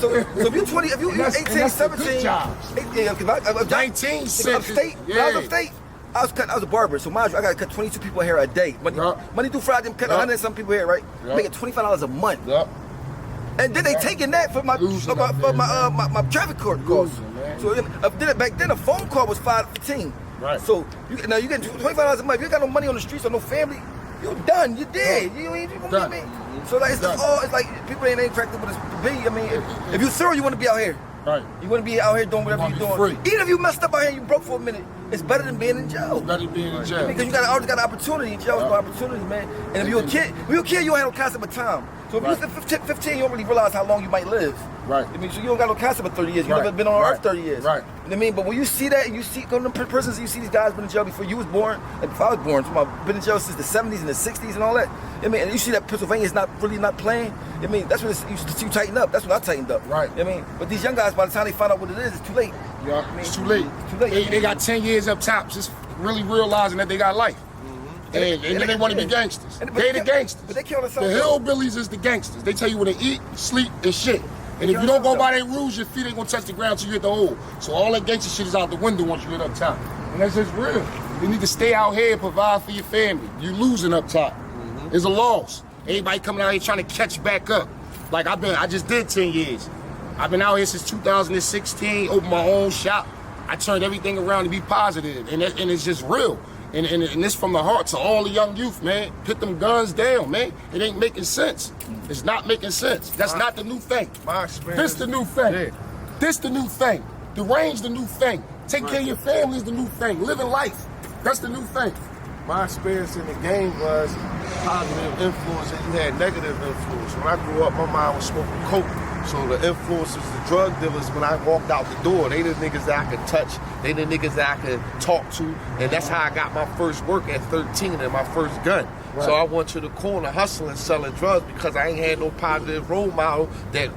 So if you're 20, if you're 18, 17, 19 cent. Upstate, when I was upstate, I was a barber. So mind you, I got to cut 22 people hair a day. Monday through Friday, I'm cutting 100 and some people hair, right? Making $25 a month. And then they taking that for my traffic court costs. So back then a phone call was $5.15. Right. So you get $25 a month. If you got no money on the streets or no family, you're done. You're dead. You know me? So like it's like people ain't attracted with to be. I mean, if you're thorough, you want to be out here. Right. You want to be out here doing whatever you're doing. Free. Even if you messed up out here and you broke for a minute, it's better than being in jail. It's better than being in jail. Because you always got an opportunity. In jail is no opportunity, man. And if you're a kid, you don't have no concept of time. So if you're 15, you don't really realize how long you might live. Right. I mean, so you don't got no concept of 30 years. You've never been on Earth 30 years. Right. You know what I mean? But when you see that, and you see go to the prisons, and you see these guys been in jail before you was born, and before I was born, I've been in jail since the 70s and the 60s and all that. I mean, and you see that Pennsylvania's not playing. I mean, that's when you tighten up. That's when I tightened up. Right. I mean, but these young guys, by the time they find out what it is, it's too late. Yeah, I mean, it's too late. It's too late. They got 10 years up top, just really realizing that they got life. And then they want to be gangsters. They the gangsters. But they kill us. The hillbillies is the gangsters. They tell you when to eat, sleep, and shit. And if you don't go by their rules, your feet ain't gonna touch the ground till you hit the hole. So all that gangster shit is out the window once you hit up top. And that's just real. You need to stay out here and provide for your family. You losing up top. It's a loss. Everybody coming out here trying to catch back up. Like I just did 10 years. I've been out here since 2016, opened my own shop. I turned everything around to be positive, and it's just real. And it's from the heart to all the young youth, man. Put them guns down, man. It ain't making sense. It's not making sense. That's not the new thing. This the new thing. Yeah. This the new thing. The range the new thing. Taking care of your family is the new thing. Living life, that's the new thing. My experience in the game was positive influence and you had negative influence. When I grew up, my mom was smoking coke. So the influences, the drug dealers, when I walked out the door, they the niggas that I could touch, they the niggas that I could talk to, and that's how I got my first work at 13 and my first gun. Right. So I went to the corner hustling, selling drugs because I ain't had no positive role model that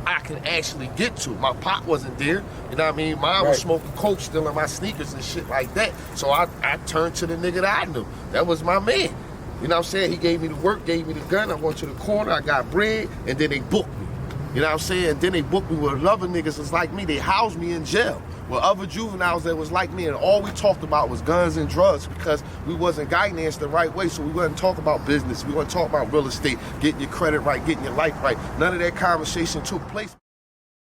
I can actually get to. My pop wasn't there, you know what I mean? Mom was smoking coke, stealing my sneakers and shit like that. So I turned to the nigga that I knew. That was my man. You know what I'm saying? He gave me the work, gave me the gun, I went to the corner, I got bread, and then they booked me. You know what I'm saying? Then they booked me with other niggas that's like me. They housed me in jail with other juveniles that was like me. And all we talked about was guns and drugs because we wasn't guidance the right way. So we wasn't talking about business. We wasn't talking about real estate, getting your credit right, getting your life right. None of that conversation took place.